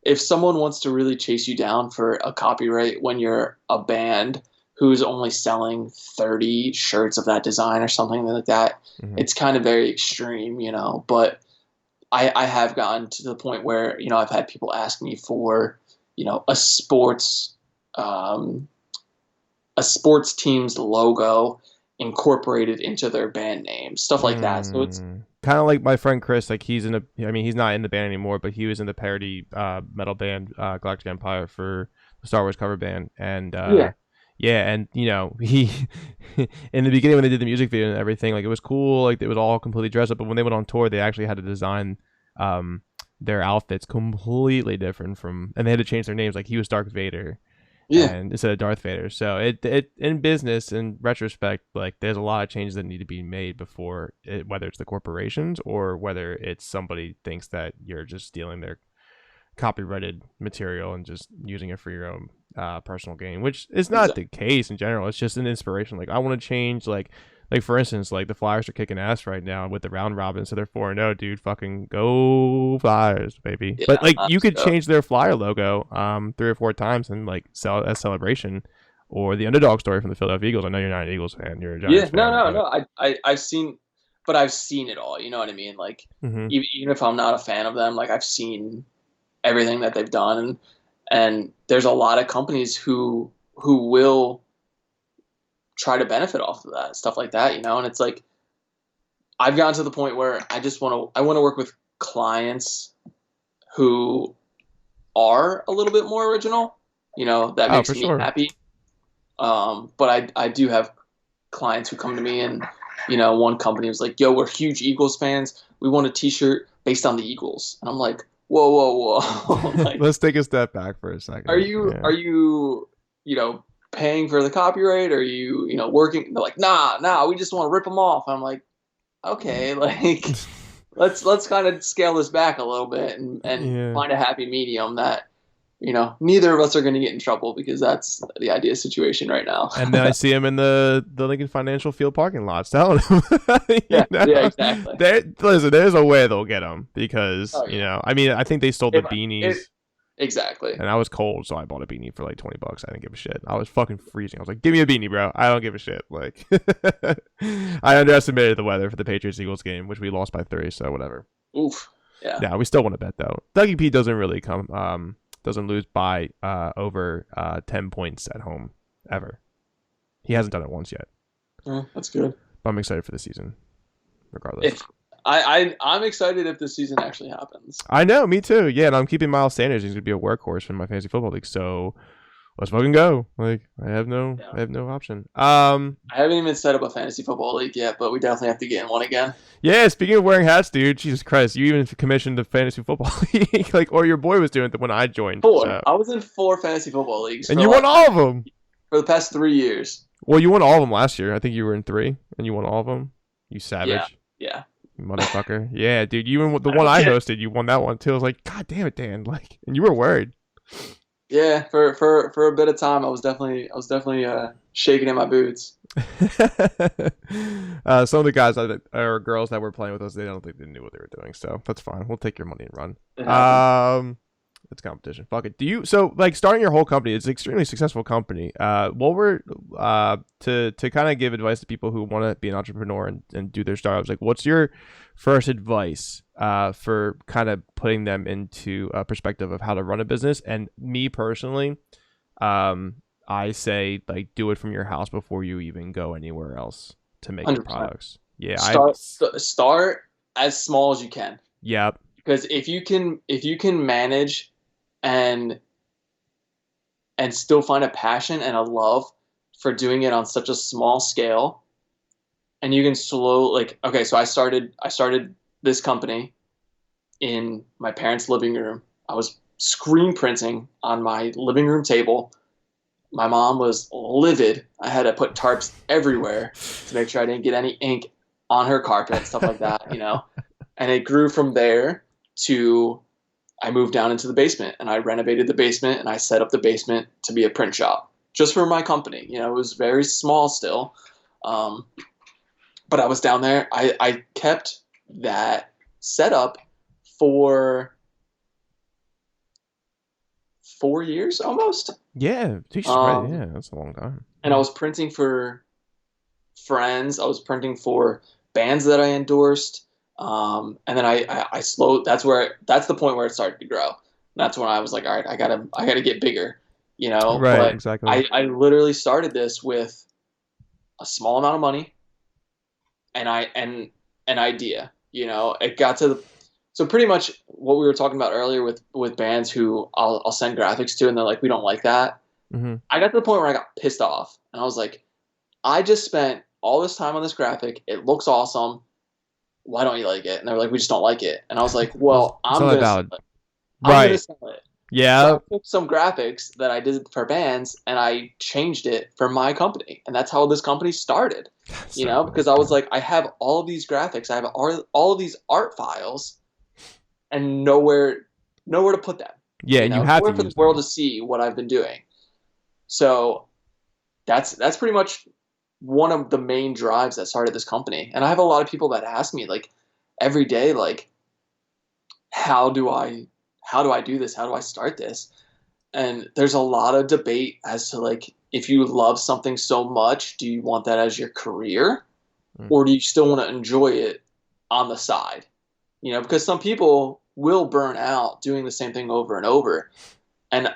if someone wants to really chase you down for a copyright when you're a band who's only selling 30 shirts of that design or something like that, Mm-hmm. it's kind of very extreme, but I have gotten to the point where, I've had people ask me for, a um, sports team's logo incorporated into their band name, stuff like that. So it's Kind of like my friend Chris. Like I mean, he's not in the band anymore, but he was in the parody metal band Galactic Empire for the Star Wars cover band, and yeah, yeah, and he in the beginning when they did the music video and everything, like it was cool, like it was all completely dressed up. But when they went on tour, they actually had to design their outfits completely different and they had to change their names. Like he was Darth Vader yeah, and instead of Darth Vader. So it in business, in retrospect, like there's a lot of changes that need to be made before whether it's the corporations or whether it's somebody thinks that you're just stealing their copyrighted material and just using it for your own personal gain, which is not exactly. the case in general. It's just an inspiration. Like I want to change, like for instance, like the Flyers are kicking ass right now with the round robin, so they're 4-0, dude. Fucking go Flyers, baby. But Yeah, like you let's could go. change their Flyer logo 3 or 4 times and like sell it as celebration, or the underdog story from the Philadelphia Eagles. I know you're not an Eagles fan, you're a Yeah, Giants no, fan, no, but no. I've seen, but I've seen it all. You know what I mean? Like mm-hmm, even if I'm not a fan of them, like I've seen everything that they've done, and there's a lot of companies who will try to benefit off of that stuff like that. And it's like I've gotten to the point where I want to work with clients who are a little bit more original. That oh, makes for me sure. happy. But I do have clients who come to me and, one company was like, "Yo, we're huge Eagles fans. We want a T-shirt based on the Eagles." And I'm like, "Whoa, whoa, whoa!" Like, Let's take a step back for a are second. you Yeah. are you you know paying for the copyright? Are you working? They're like, nah, we just want to rip them off. I'm like, okay, like let's kind of scale this back a little bit and Yeah. find a happy medium that neither of us are going to get in trouble, because that's the ideal situation right now. And then I see him in the Lincoln Financial Field parking lots telling him, Yeah, yeah, exactly. listen, there's a way they'll get him because, Oh yeah. I mean, I think they stole the If it beanies exactly. and I was cold, so I bought a beanie for like $20. I didn't give a shit. I was fucking freezing. I was like, give me a beanie, bro. I don't give a shit. Like, I underestimated the weather for the Patriots Eagles game, which we lost by 3, so whatever. Oof. Yeah. Yeah, we still want to bet though. Dougie P doesn't really doesn't lose by over 10 points at home ever. He hasn't done it once yet. That's good. But I'm excited for the season. regardless. If I'm excited if the season actually happens. I know, me too. Yeah, and I'm keeping Miles Sanders. He's gonna be a workhorse in my fantasy football league. So let's fucking go. Like Yeah. I have no option. I haven't even set up a fantasy football league yet, but we definitely have to get in one again. Yeah. Speaking of wearing hats, dude, Jesus Christ, you even commissioned the fantasy football league, like, or your boy was doing it when I joined. Four. So, I was in 4 fantasy football leagues and you won all of them. for the past 3 years. Well, you won all of them last year. I think you were in 3, and you won all of them. You Yeah, savage. yeah. You motherfucker. Yeah, dude. You even the I one don't I get it. hosted, you won that one too. I was like, God damn it, Dan. Like, and you were worried. Yeah, for a bit of time, I was definitely shaking in my boots. Some of the guys or girls that were playing with us, they don't think they knew what they were doing. So that's fine. We'll take your money and run. It happens. It's competition. Fuck it. Do you like starting your whole company? It's an extremely successful company. What were to kind of give advice to people who want to be an entrepreneur and do their startups? Like, what's your first advice for kind of putting them into a perspective of how to run a business? And me personally, I say like do it from your house before you even go anywhere else to make your 100%. products. Yeah, Start as small as you can, yeah, because if you can manage and still find a passion and a love for doing it on such a small scale, and you can like, okay, so I started this company in my parents' living room. I was screen printing on my living room table. My mom was livid. I had to put tarps everywhere to make sure I didn't get any ink on her carpet, stuff like that, And it grew from there to I moved down into the basement and I renovated the basement and I set up the basement to be a print shop just for my company. It was very small still. But I was down there. I kept that set up for 4 years almost. yeah. Jesus Christ, yeah, that's a long time. And I was printing for friends. I was printing for bands that I endorsed. And then I slowed. That's the point where it started to grow. And that's when I was like, all right, I gotta get bigger, Right, But exactly. I literally started this with a small amount of money and an idea. It got to so pretty much what we were talking about earlier with bands who I'll send graphics to and they're like, we don't like that. Mm-hmm. I got to the point where I got pissed off and I was like, I just spent all this time on this graphic. It looks awesome. Why don't you like it? And they were like, we just don't like it. And I was like, well, It's not valid. I'm Right. gonna sell it. Yeah. So I took some graphics that I did for bands and I changed it for my company. And that's how this company started. Because I was like, I have all of these graphics, I have all of these art files and nowhere to put them. Yeah, and you have nowhere to for use the world them. to see what I've been doing. So that's pretty much one of the main drives that started this company. And I have a lot of people that ask me like every day, like, how do I do this? How do I start this? And there's a lot of debate as to like, if you love something so much, do you want that as your career or do you still want to enjoy it on the side? Because some people will burn out doing the same thing over and over. And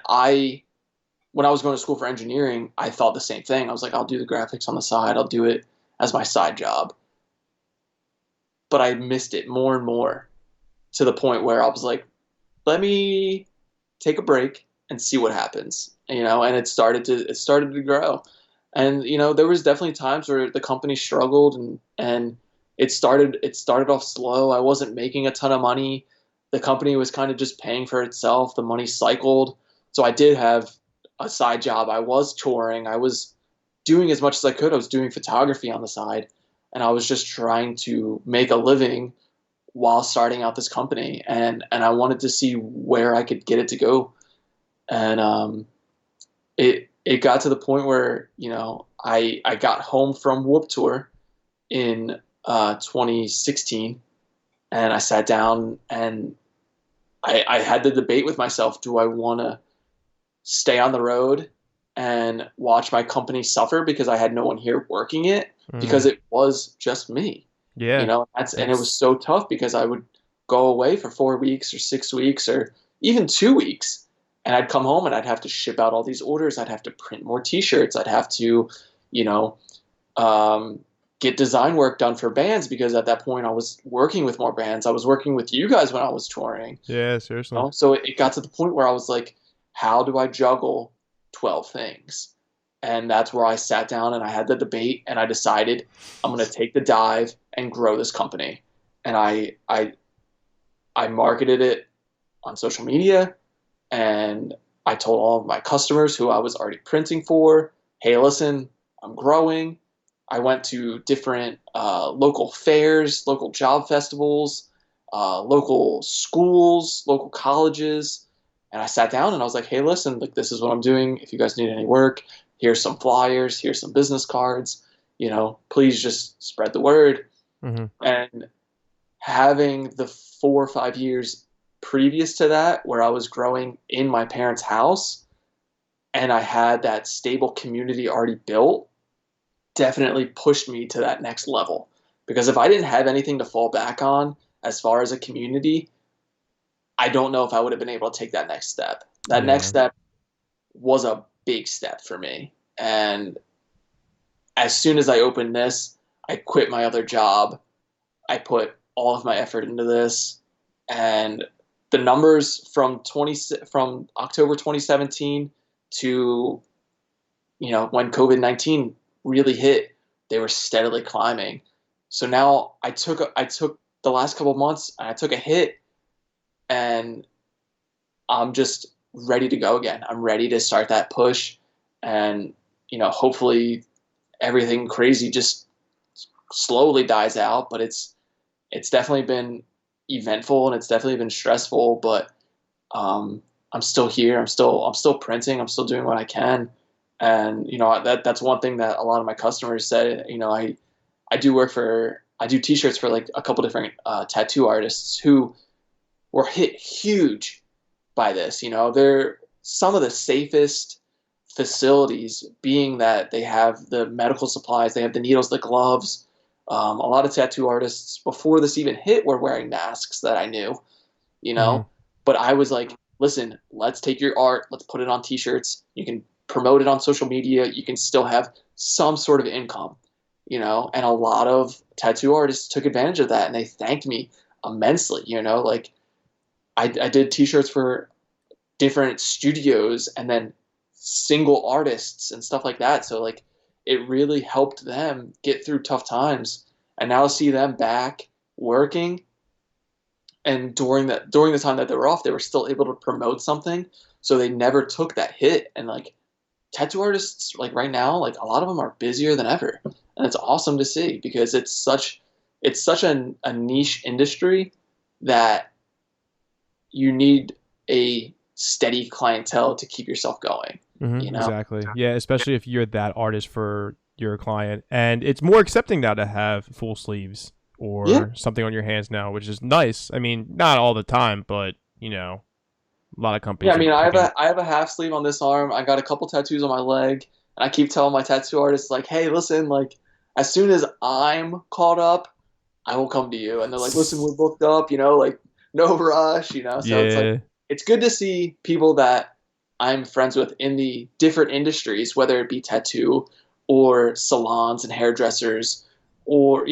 when I was going to school for engineering, I thought the same thing. I was like, I'll do the graphics on the side. I'll do it as my side job. But I missed it more and more to the point where I was like, let me take a break and see what happens. And it started to grow. And there was definitely times where the company struggled and it started off slow. I wasn't making a ton of money. The company was kind of just paying for itself. The money cycled. So I did have a side job. I was touring. I was doing as much as I could. I was doing photography on the side, and I was just trying to make a living while starting out this company. And I wanted to see where I could get it to go. And it got to the point where I got home from Warped Tour in 2016, and I sat down and I had the debate with myself: do I want to stay on the road and watch my company suffer because I had no one here working it, because it was just me. Yeah. And it was so tough because I would go away for 4 weeks or 6 weeks or even 2 weeks, and I'd come home and I'd have to ship out all these orders. I'd have to print more T-shirts. I'd have to, get design work done for bands, because at that point I was working with more bands. I was working with you guys when I was touring. Yeah, seriously. So it got to the point where I was like, how do I juggle 12 things? And that's where I sat down and I had the debate, and I decided I'm going to take the dive and grow this company. And I marketed it on social media, and I told all of my customers who I was already printing for, hey, listen, I'm growing. I went to different local fairs, local job festivals, local schools, local colleges, and I sat down and I was like, hey, listen, like, this is what I'm doing. If you guys need any work, here's some flyers, here's some business cards, please just spread the word. Mm-hmm. And having the 4 or 5 years previous to that, where I was growing in my parents' house and I had that stable community already built, definitely pushed me to that next level. Because if I didn't have anything to fall back on as far as a community, I don't know if I would have been able to take that next step. That next step was a big step for me. And as soon as I opened this, I quit my other job. I put all of my effort into this, and the numbers from October 2017 to when COVID-19 really hit, they were steadily climbing. So now I took the last couple of months and I took a hit, and I'm just ready to go again. I'm ready to start that push, and hopefully everything crazy just slowly dies out. But it's definitely been eventful and it's definitely been stressful. But I'm still here. I'm still printing. I'm still doing what I can, and that's one thing that a lot of my customers said. I do T-shirts for like a couple different tattoo artists who were hit huge by this. They're some of the safest facilities, being that they have the medical supplies, they have the needles, the gloves. A lot of tattoo artists before this even hit were wearing masks that I knew, Mm-hmm. but I was like, listen, let's take your art, let's put it on T-shirts. You can promote it on social media. You can still have some sort of income, and a lot of tattoo artists took advantage of that, and they thanked me immensely. Like I did T-shirts for different studios and then single artists and stuff like that. So like it really helped them get through tough times. And now to see them back working, and during the time that they were off, they were still able to promote something. So they never took that hit. And like tattoo artists, like right now, like a lot of them are busier than ever. And it's awesome to see, because it's such a niche industry that you need a steady clientele to keep yourself going. Mm-hmm, exactly. Yeah, especially if you're that artist for your client. And it's more accepting now to have full sleeves or something on your hands now, which is nice. I mean, not all the time, but a lot of companies Yeah, I mean, are picking. I have a half sleeve on this arm. I got a couple tattoos on my leg, and I keep telling my tattoo artists like, "Hey, listen, like as soon as I'm caught up, I will come to you." And they're like, "Listen, we're booked up, like no rush. So it's like Yeah. it's good to see people that I'm friends with in the different industries, whether it be tattoo or salons and hairdressers, or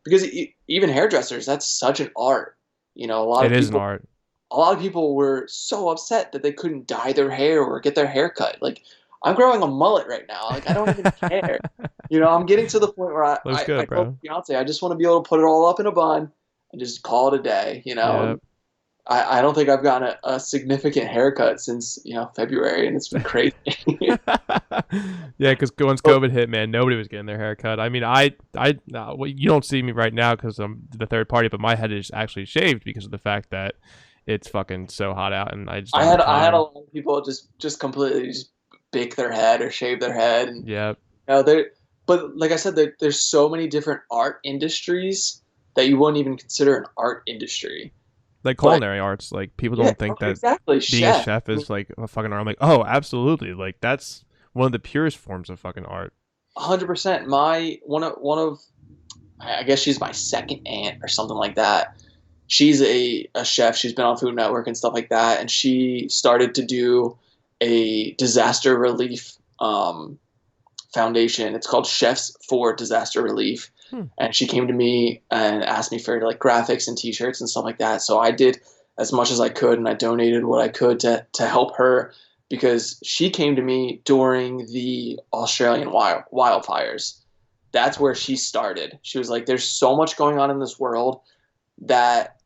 because even hairdressers, that's such an art. It is an art. A lot of people were so upset that they couldn't dye their hair or get their hair cut. Like, I'm growing a mullet right now. Like, I don't even care. I'm getting to the point where Looks I good, told bro. Beyonce, I just want to be able to put it all up in a bun and just call it a day, Yeah. And I don't think I've gotten a significant haircut since, February, and it's been crazy. Yeah, because once But COVID hit, man, nobody was getting their hair cut. I mean, well, you don't see me right now because I'm the third party, but my head is actually shaved because of the fact that it's fucking so hot out, and I just don't have I had a time. lot of people just completely just bake their head or shave their head, and Yeah, there. But like I said, there's so many different art industries that you wouldn't even consider an art industry. like But culinary arts, like people yeah, don't think that exactly, being a chef. chef I mean, is like a fucking art. I'm like, oh, absolutely, like that's one of the purest forms of fucking art. 100%. My one of I guess she's my second aunt or something like that. She's a chef. She's been on Food Network and stuff like that, and she started to do a disaster relief foundation. It's called Chefs for Disaster Relief. Hmm. And she came to me and asked me for like graphics and t-shirts and stuff like that. So I did as much as I could, and I donated what I could to help her, because she came to me during the Australian wildfires. That's where she started. She was like, there's so much going on in this world that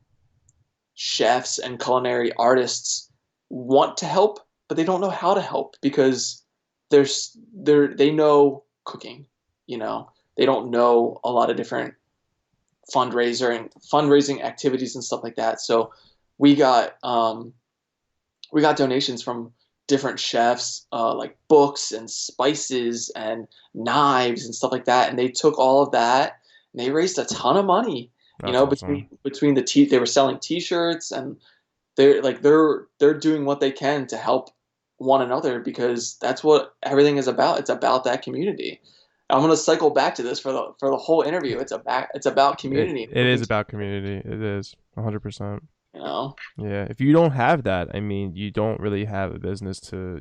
chefs and culinary artists want to help, but they don't know how to help, because they know cooking, you know, they don't know a lot of different fundraising activities and stuff like that. So we got donations from different chefs, like books and spices and knives and stuff like that, and they took all of that and they raised a ton of money. That's you know, awesome. between they were selling T-shirts, and they're doing what they can to help one another, because that's what everything is about. It's about that community. I'm going to cycle back to this for the whole interview. It's about community. It is about community. It is 100%. You know. Yeah, if you don't have that, I mean, you don't really have a business to,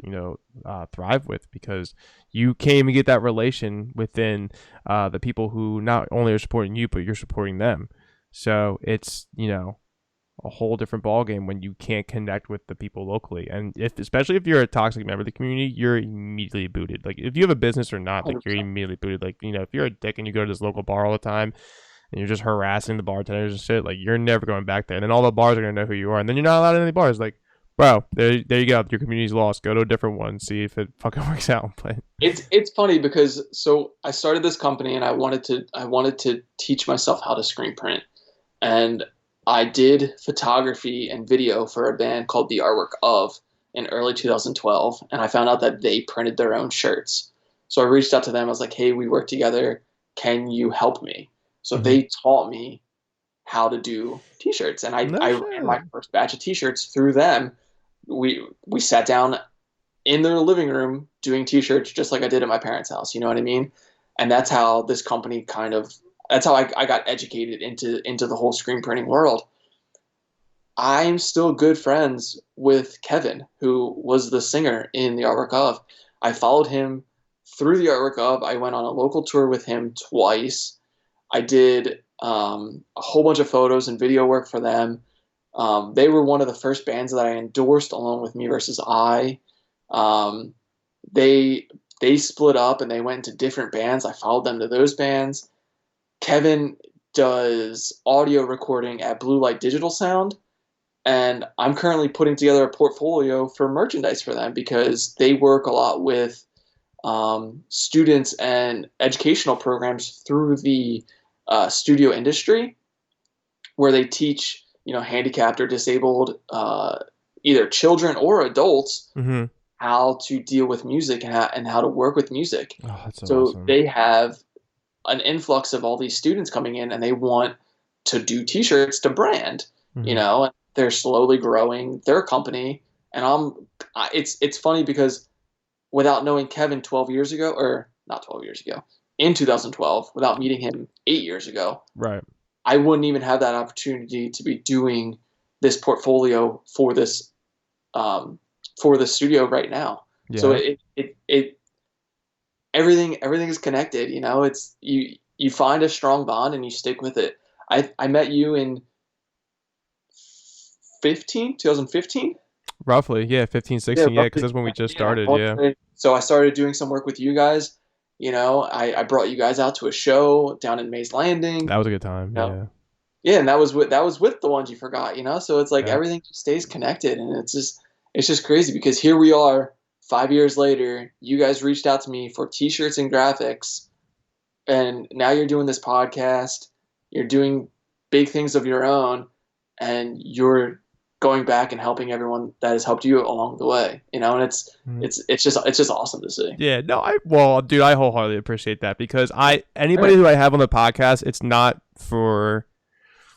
thrive with, because you can't even get that relation within the people who not only are supporting you, but you're supporting them. So it's, a whole different ballgame when you can't connect with the people locally. And especially if you're a toxic member of the community, you're immediately booted. Like, if you have a business or not, like, you're immediately booted. Like, if you're a dick and you go to this local bar all the time and you're just harassing the bartenders and shit, like, you're never going back there. And then all the bars are going to know who you are. And then you're not allowed in any bars. Like, bro, there you go. Your community's lost. Go to a different one. See if it fucking works out. But it's funny, because so I started this company and I wanted to teach myself how to screen print. And I did photography and video for a band called The Artwork Of in early 2012. And I found out that they printed their own shirts. So I reached out to them. I was like, hey, we work together. Can you help me? So they taught me how to do T-shirts, and I ran my first batch of T-shirts through them. We sat down in their living room doing T-shirts just like I did at my parents' house. You know what I mean? And that's how this company that's how I got educated into the whole screen printing world. I'm still good friends with Kevin, who was the singer in The Artwork Of. I followed him through The Artwork Of. I went on a local tour with him twice. I did a whole bunch of photos and video work for them. They were one of the first bands that I endorsed, along with Me Versus I. They split up and they went into different bands. I followed them to those bands. Kevin does audio recording at Blue Light Digital Sound, and I'm currently putting together a portfolio for merchandise for them, because they work a lot with students and educational programs through the studio industry, where they teach, handicapped or disabled either children or adults how to deal with music and how to work with music. Oh, that's so awesome. They have an influx of all these students coming in, and they want to do T-shirts to brand, and they're slowly growing their company. And it's funny, because without knowing Kevin 12 years ago, or not 12 years ago, in 2012, without meeting him 8 years ago, right, I wouldn't even have that opportunity to be doing this portfolio for this studio right now. Yeah. So it everything is connected. It's you find a strong bond and you stick with it. I met you in 2015. Roughly, yeah, 15, 16, yeah, because that's when we just started, yeah. So I started doing some work with you guys. I brought you guys out to a show down in Mays Landing. That was a good time, yeah. Yeah, and that was with the ones you forgot, So it's like everything just stays connected, and it's just crazy, because here we are 5 years later. You guys reached out to me for T-shirts and graphics, and now you're doing this podcast. You're doing big things of your own, and you're going back and helping everyone that has helped you along the way, and it's just awesome to see. Yeah, no, dude, I wholeheartedly appreciate that, because anybody who I have on the podcast, it's not for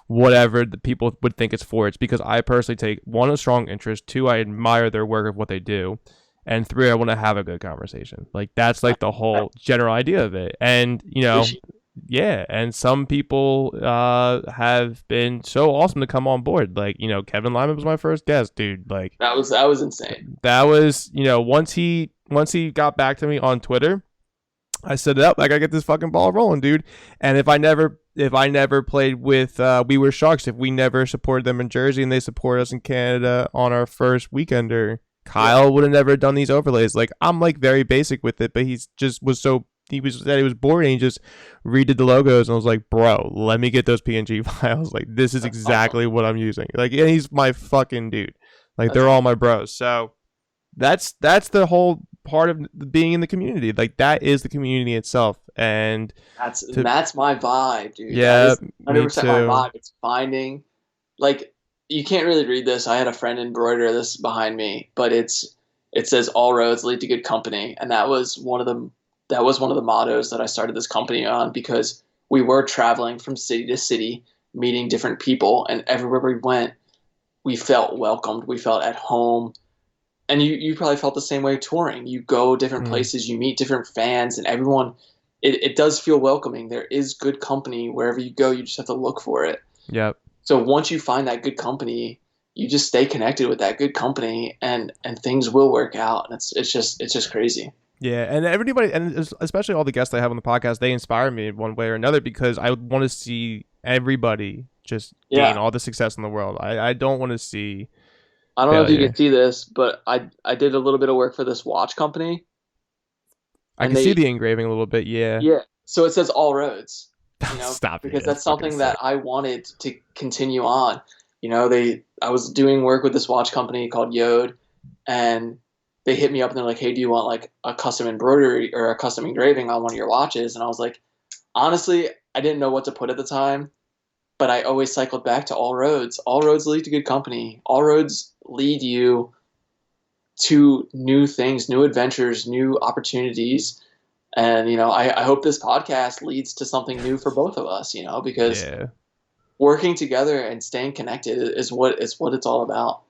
whatever the people would think it's for. It's because I personally take, 1, a strong interest, 2, I admire their work of what they do, and 3, I want to have a good conversation. Like, that's like the whole general idea of it. And yeah, and some people have been so awesome to come on board. Like, Kevin Lyman was my first guest, dude. Like, that was insane. That was, once he got back to me on Twitter, I set it up. Like, I get this fucking ball rolling, dude. And if I never played with We Were Sharks, if we never supported them in Jersey and they support us in Canada on our first weekender, Kyle would have never done these overlays. Like, I'm like very basic with it, but he's just was so he was bored and he just redid the logos and I was like, bro, let me get those PNG files. Like, this is That's awesome. exactly what I'm using. Like, yeah, he's my fucking dude. Like, That's they're awesome. all my bros. So that's the whole part of being in the community. Like, that is the community itself. And to That's my vibe, dude. That yeah, is me 100% my too. vibe. It's finding, like, you can't really read this. I had a friend embroider this behind me, but it says all roads lead to good company, and that was one of the mottos that I started this company on, because we were traveling from city to city, meeting different people, and everywhere we went, we felt welcomed, we felt at home. And you probably felt the same way touring. You go different Mm, places, you meet different fans, and everyone, it does feel welcoming. There is good company wherever you go. You just have to look for it. yep. So once you find that good company, you just stay connected with that good company, and things will work out. And it's just crazy. Yeah, and everybody, and especially all the guests I have on the podcast, they inspire me in one way or another because I want to see everybody just gain Yeah. all the success in the world. I don't want to see I don't know if you can failure. see this, but I did a little bit of work for this watch company, I and can see they the engraving a little bit. Yeah. yeah. So it says all roads, Stop it. because That's that's fucking something that sick. I wanted to continue on. I was doing work with this watch company called Yode, and they hit me up and they're like, "Hey, do you want like a custom embroidery or a custom engraving on one of your watches?" And I was like, honestly, I didn't know what to put at the time, but I always cycled back to all roads. All roads lead to good company. All roads lead you to new things, new adventures, new opportunities. And, I hope this podcast leads to something new for both of us, because Yeah. working together and staying connected is what it's all about.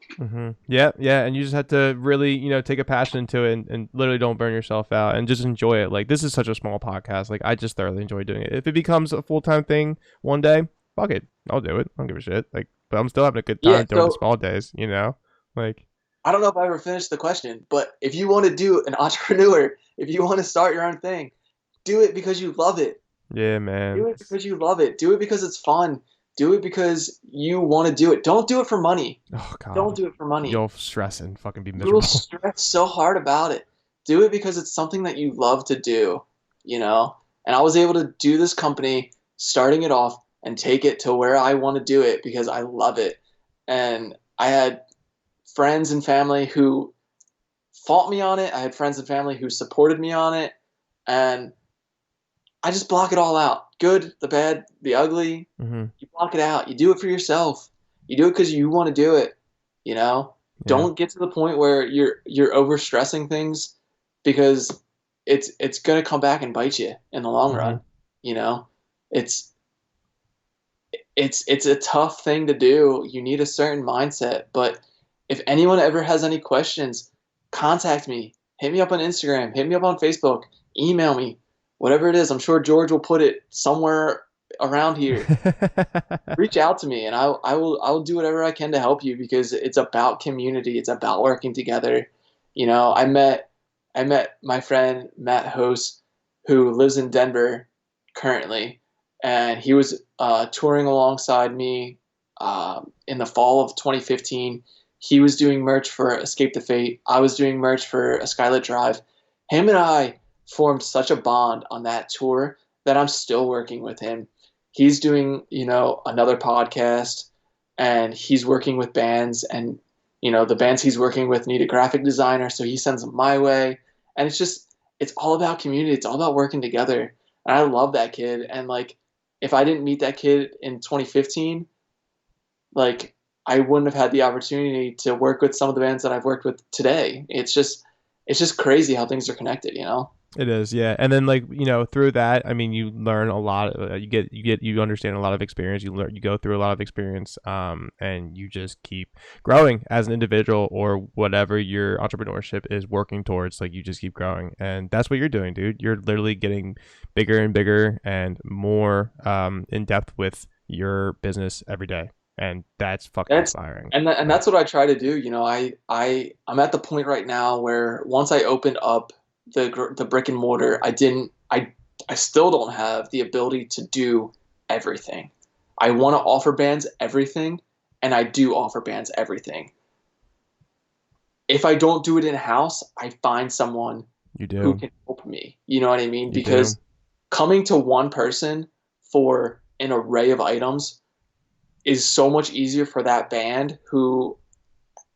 Yeah, yeah, and you just have to really, take a passion into it and literally don't burn yourself out and just enjoy it. Like, this is such a small podcast. Like, I just thoroughly enjoy doing it. If it becomes a full time thing one day, fuck it, I'll do it. I don't give a shit. Like, but I'm still having a good Yeah. time during the So small days. Like, I don't know if I ever finished the question, but if you want to do an entrepreneur, if you want to start your own thing, do it because you love it. yeah, Do man. it because you love it. Do it because it's fun. Do it because you want to do it. Don't do it for money. Oh Don't God, do it for money. you'll stress and fucking be You will miserable. stress so hard about it. Do it because it's something that you love to do, you know? And I was able to do this company, starting it off and take it to where I want to do it because I love it. And I had friends and family who fought me on it. I had friends and family who supported me on it. And I just block it all out. Good, the bad, the ugly. hmm You block it out. You do it for yourself. You do it because you want to do it. You know, Yeah. don't get to the point where you're over stressing things, because it's gonna come back and bite you in the long hmm run. You know, it's it's a tough thing to do. You need a certain mindset. But if anyone ever has any questions, contact me. Hit me up on Instagram. Hit me up on Facebook. Email me. Whatever it is, I'm sure George will put it somewhere around here. Reach out to me, and I will do whatever I can to help you, because it's about community. It's about working together. I met my friend Matt Host, who lives in Denver currently, and he was touring alongside me in the fall of 2015. He was doing merch for Escape the Fate. I was doing merch for A Skylit Drive. Him and I formed such a bond on that tour that I'm still working with him. He's doing, another podcast, and he's working with bands, and the bands he's working with need a graphic designer, so he sends them my way. And it's all about community. It's all about working together. And I love that kid. And like, if I didn't meet that kid in 2015, like, I wouldn't have had the opportunity to work with some of the bands that I've worked with today. It's just crazy how things are connected. It is, yeah. And then, like, through that, I mean, you learn a lot. You understand a lot of experience. You go through a lot of experience, and you just keep growing as an individual or whatever your entrepreneurship is working towards. Like, you just keep growing, and that's what you're doing, dude. You're literally getting bigger and bigger and more in depth with your business every day, and that's fucking That's inspiring. and that's what I try to do. I'm at the point right now where once I opened up the brick and mortar. I still don't have the ability to do everything. I want to offer bands everything, and I do offer bands everything. If I don't do it in house, I find someone You who do. can help me. You know what I mean? You do. Because coming to one person for an array of items is so much easier for that band who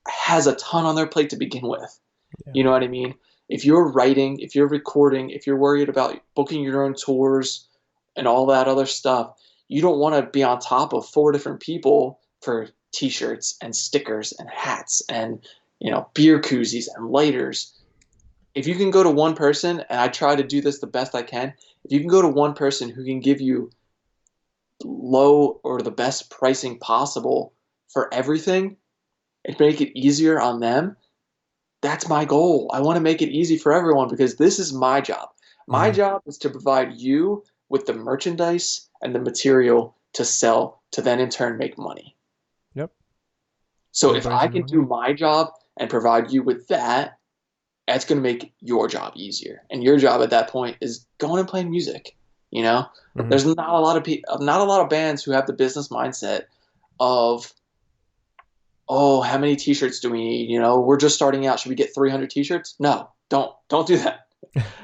has a ton on their plate to begin with. Yeah. You know what I mean? If you're writing, if you're recording, if you're worried about booking your own tours and all that other stuff, you don't want to be on top of four different people for t-shirts and stickers and hats and, beer koozies and lighters. If you can go to one person, and I try to do this the best I can, if you can go to one person who can give you low or the best pricing possible for everything and make it easier on them, that's my goal. I want to make it easy for everyone because this is my job. My Hmm. job is to provide you with the merchandise and the material to sell to then in turn make money. Yep. So if Everybody's I in can the do way. my job and provide you with that, that's going to make your job easier. And your job at that point is going and playing music. You know, Hmm. there's not a lot of not a lot of bands who have the business mindset of, oh, how many t-shirts do we need? We're just starting out. Should we get 300 t-shirts? No, don't do that.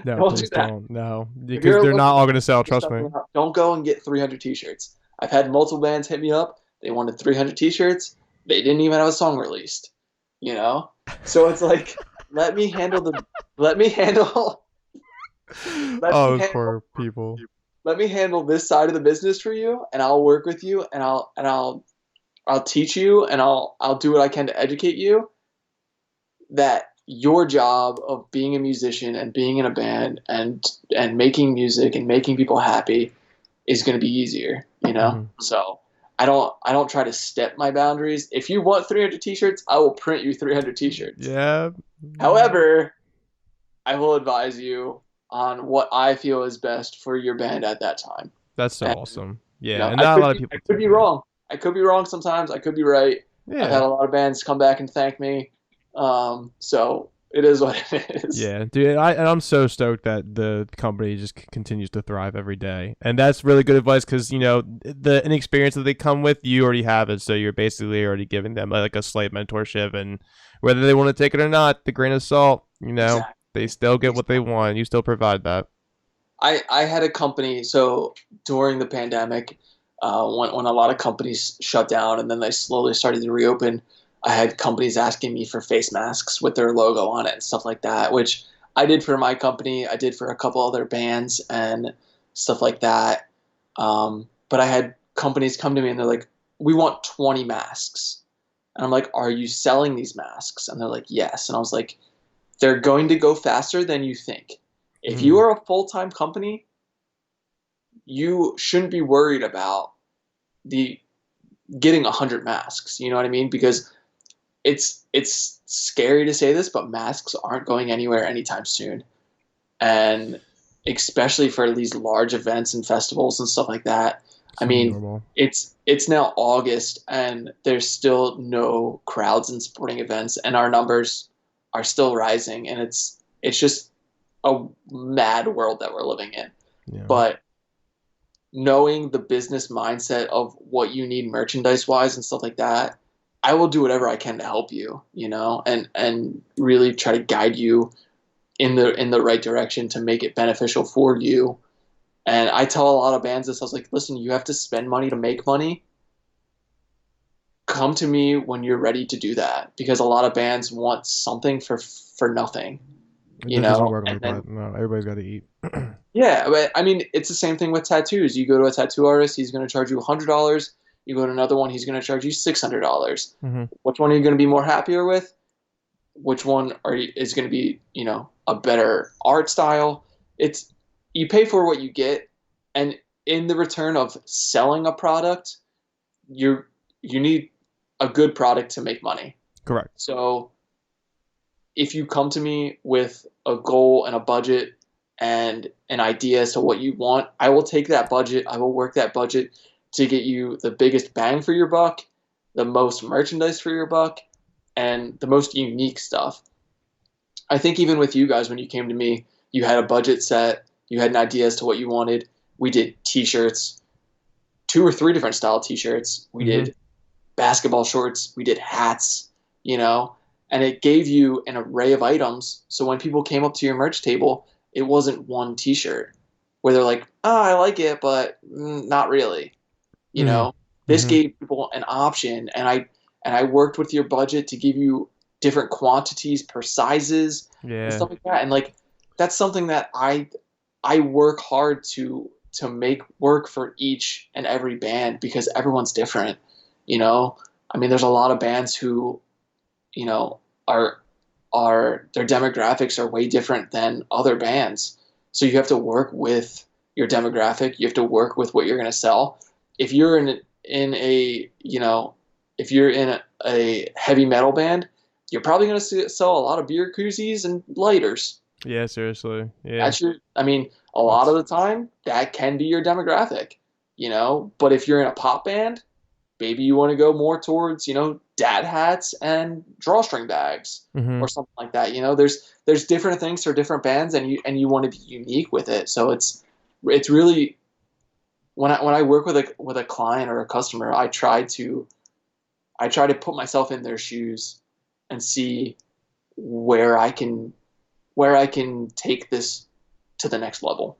No, Don't do please that. don't. No, If because you're they're not looking all at going to sell. just Trust me. starting out, don't go and get 300 t-shirts. I've had multiple bands hit me up. They wanted 300 t-shirts. They didn't even have a song released. You know, so it's like, let me handle the, let me handle, let Oh, me those handle poor people. let me handle this side of the business for you, and I'll work with you, and I'll teach you, and I'll do what I can to educate you that your job of being a musician and being in a band and making music and making people happy is going to be easier. Hmm. So I don't try to step my boundaries. If you want 300 t-shirts, I will print you 300 t-shirts. Yeah. However, I will advise you on what I feel is best for your band at that time. That's so And awesome. Yeah, and I not a could lot of be I people could do be that. wrong. I could be wrong sometimes. I could be right. I've Yeah. had a lot of bands come back and thank me. So it is what it is. Yeah, dude, I'm so stoked that the company just continues to thrive every day, and that's really good advice because the inexperience that they come with, you already have it, so you're basically already giving them like a slight mentorship, and whether they want to take it or not, the grain of salt, Exactly. they still get what they Exactly. want. You still provide that. I had a company. So during the pandemic, when a lot of companies shut down and then they slowly started to reopen, I had companies asking me for face masks with their logo on it and stuff like that, which I did for my company. I did for a couple other bands and stuff like that. But I had companies come to me and they're like, "We want 20 masks." And I'm like, "Are you selling these masks?" And they're like, "Yes." And I was like, "They're going to go faster than you think. If you Mm-hmm. are a full-time company, you shouldn't be worried about the getting 100 masks. You know what I mean? Because it's scary to say this, but masks aren't going anywhere anytime soon. And especially for these large events and festivals and stuff like that. It's I the new mean, normal. it's now August and there's still no crowds in sporting events and our numbers are still rising and it's just a mad world that we're living in. Yeah. But knowing the business mindset of what you need merchandise wise and stuff like that, I will do whatever I can to help you, and really try to guide you in the right direction to make it beneficial for you. And I tell a lot of bands this, I was like, listen, you have to spend money to make money. Come to me when you're ready to do that because a lot of bands want something for nothing, It doesn't work and like then that. No, everybody's got to eat. yeah, but I mean, it's the same thing with tattoos. You go to a tattoo artist, he's going to charge you $100. You go to another one, he's going to charge you $600. Hmm. Which one are you going to be more happier with? Which one is going to be, a better art style? It's you pay for what you get, and in the return of selling a product, you need a good product to make money. Correct. So if you come to me with a goal and a budget and an idea as to what you want, I will take that budget. I will work that budget to get you the biggest bang for your buck, the most merchandise for your buck, and the most unique stuff. I think even with you guys, when you came to me, You had a budget set. You had an idea as to what you wanted. We did T-shirts, 2 or 3 different style T-shirts. We Mm-hmm. did basketball shorts. We did hats, and it gave you an array of items. So when people came up to your merch table, it wasn't one T-shirt where they're like, oh, I like it, but not really. You Mm-hmm. know, this Mm-hmm. gave people an option, and I worked with your budget to give you different quantities per sizes and Yeah. stuff like that. And like that's something that I work hard to make work for each and every band because everyone's different. You know, I mean, there's a lot of bands who, you know, are their demographics are way different than other bands. So you have to work with your demographic. You have to work with what you're going to sell. If you're in a if you're in a heavy metal band, you're probably going to sell a lot of beer koozies and lighters. Yeah, seriously. Yeah. That's your, I mean, a lot of That's the time that can be your demographic, But if you're in a pop band, maybe you want to go more towards, dad hats and drawstring bags mm-hmm. or something like that. There's different things for different bands, and you want to be unique with it. So it's really when I work with a client or a customer, I try to put myself in their shoes and see where I can take this to the next level.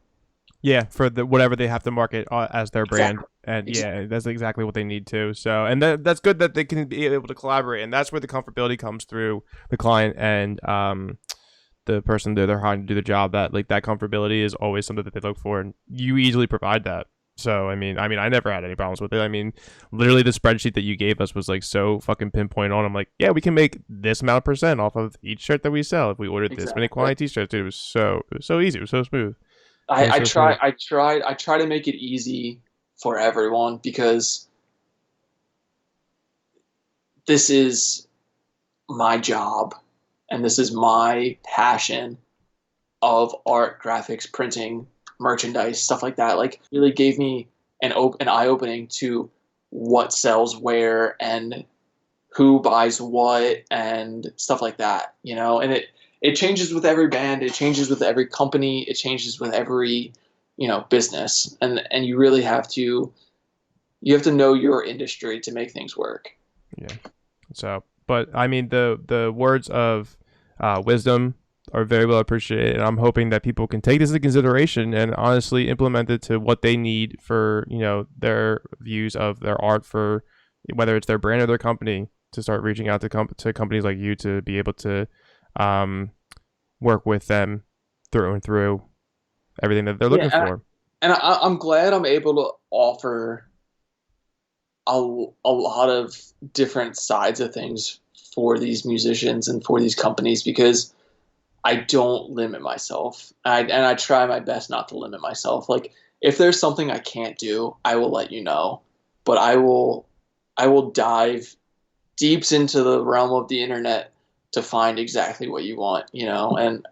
Yeah, for the whatever they have to market as their brand, Exactly. and Exactly. yeah, that's exactly what they need to. So, and that's good that they can be able to collaborate, and that's where the comfortability comes through the client and the person that they're hiring to do the job. That like that comfortability is always something that they look for, and you easily provide that. So, I never had any problems with it. I mean, literally, the spreadsheet that you gave us was like so fucking pinpoint on. I'm like, yeah, we can make this amount of percent off of each shirt that we sell if we ordered this many Exactly. quantity t-shirts. Dude, it was so easy. It was so smooth. It was I so try smooth. I tried I try to make it easy for everyone because this is my job and this is my passion of art, graphics, printing, merchandise, stuff like that. Like really gave me an eye opening to what sells where and who buys what and stuff like that, and it changes with every band, it changes with every company, it changes with every, business. And you have to know your industry to make things work. Yeah. So, but I mean, the words of wisdom are very well appreciated, and I'm hoping that people can take this into consideration and honestly implement it to what they need for their views of their art for whether it's their brand or their company to start reaching out to companies like you to be able to um, work with them through and through everything that they're looking Yeah, for. and I'm glad I'm able to offer a lot of different sides of things for these musicians and for these companies because I don't limit myself. And I try my best not to limit myself. Like if there's something I can't do, I will let you know. But I will dive deeps into the realm of the internet to find exactly what you want, and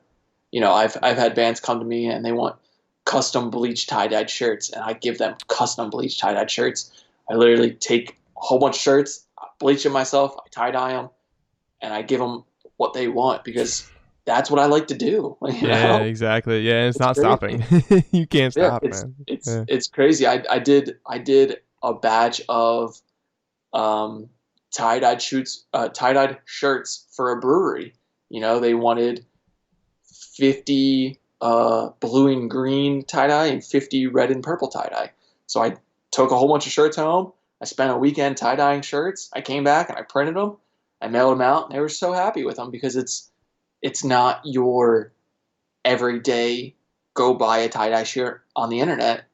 I've had bands come to me and they want custom bleach tie-dyed shirts, and I give them custom bleach tie-dyed shirts. I literally take a whole bunch of shirts, I bleach them myself, I tie-dye them, and I give them what they want because that's what I like to do. Yeah, exactly. Yeah, and it's It's not crazy. stopping. You can't Yeah, stop, it's man. it's Yeah. it's crazy. I did a batch of um, tie-dyed shirts for a brewery. They wanted 50 blue and green tie-dye and 50 red and purple tie-dye. So I took a whole bunch of shirts home. I spent a weekend tie-dyeing shirts. I came back and I printed them. I mailed them out, and they were so happy with them because it's not your everyday go buy a tie-dye shirt on the internet.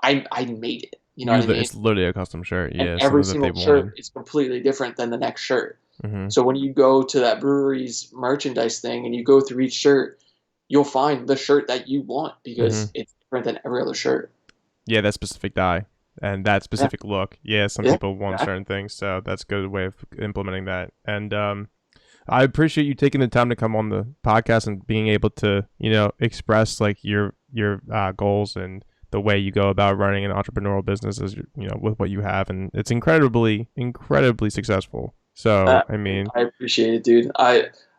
I made it. You know what I mean? It's literally a custom shirt. And Yeah, every something that they single shirt wanted. is completely different than the next shirt. Hmm. So when you go to that brewery's merchandise thing and you go through each shirt, you'll find the shirt that you want because Hmm. it's different than every other shirt. Yeah, that specific dye and that Yeah, specific look. Yeah, some yeah, people want exactly. certain things, so that's a good way of implementing that. And I appreciate you taking the time to come on the podcast and being able to, express like your goals and the way you go about running an entrepreneurial business as with what you have, and it's incredibly successful. So Uh, I mean, I appreciate it, dude.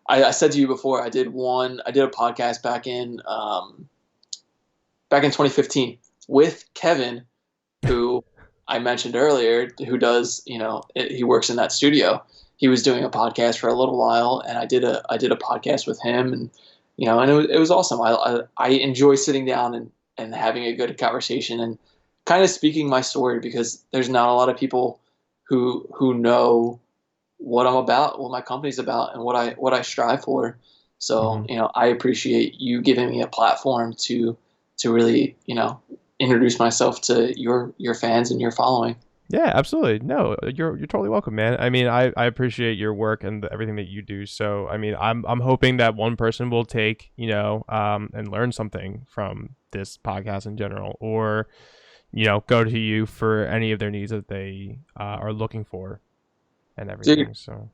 I said to you before, I did a podcast back in 2015 with Kevin, who I mentioned earlier, who does, he works in that studio. He was doing a podcast for a little while, and I did a podcast with him, and it was awesome. I enjoy sitting down and having a good conversation and kind of speaking my story, because there's not a lot of people who know what I'm about, what my company's about, and what I strive for. So, I appreciate you giving me a platform to really, introduce myself to your fans and your following. Yeah, absolutely. No, you're totally welcome, man. I mean, I appreciate your work and everything that you do. So, I mean, I'm hoping that one person will take, and learn something from this podcast in general, or, go to you for any of their needs that they are looking for and everything. Dude, So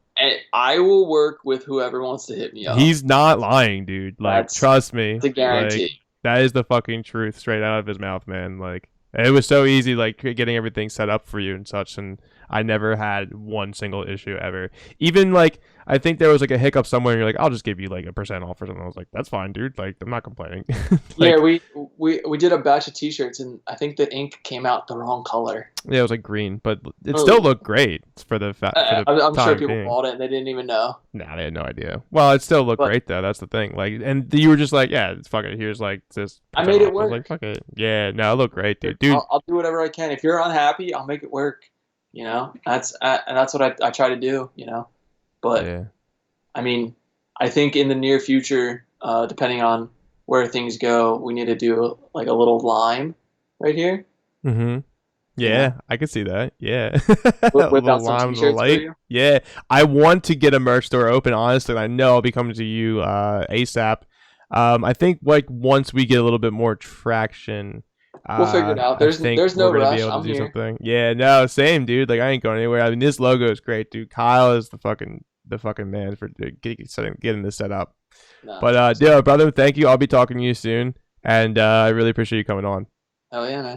I will work with whoever wants to hit me up. he's not lying, dude. Like, trust me. It's a guarantee. Like, that is the fucking truth straight out of his mouth, man. Like, it was so easy, like, getting everything set up for you and such, and I never had one single issue ever. Even, like, I think there was, like, a hiccup somewhere, and you're like, I'll just give you, like, a % off or something. I was like, that's fine, dude. Like, I'm not complaining. Like, yeah, we did a batch of T-shirts, and I think the ink came out the wrong color. yeah, it was, like, green, but it still looked great for the I'm sure people being. bought it, and they didn't even know. Nah, they had no idea. Well, it still looked great, though. That's the thing. Like, and you were just like, yeah, fuck it. Here's, like, this. I made it work. I was like, fuck it. Yeah, no, it looked great, dude. I'll do whatever I can. If you're unhappy, I'll make it work. That's what I try to do. But yeah. I mean, I think in the near future, depending on where things go, we need to do like a little lime right here. Mm-hmm. Yeah, I could see that. Yeah. Without some T-shirts for you? Yeah. I want to get a merch store open, honestly. And I know I'll be coming to you ASAP. I think, like, once we get a little bit more traction, we'll figure it out. There's no rush. I'm here. Something. Yeah, no, same, dude. Like, I ain't going anywhere. I mean, this logo is great, dude. Kyle is the fucking man for getting this set up. No, but yeah, brother, thank you. I'll be talking to you soon, and I really appreciate you coming on. Hell yeah, man.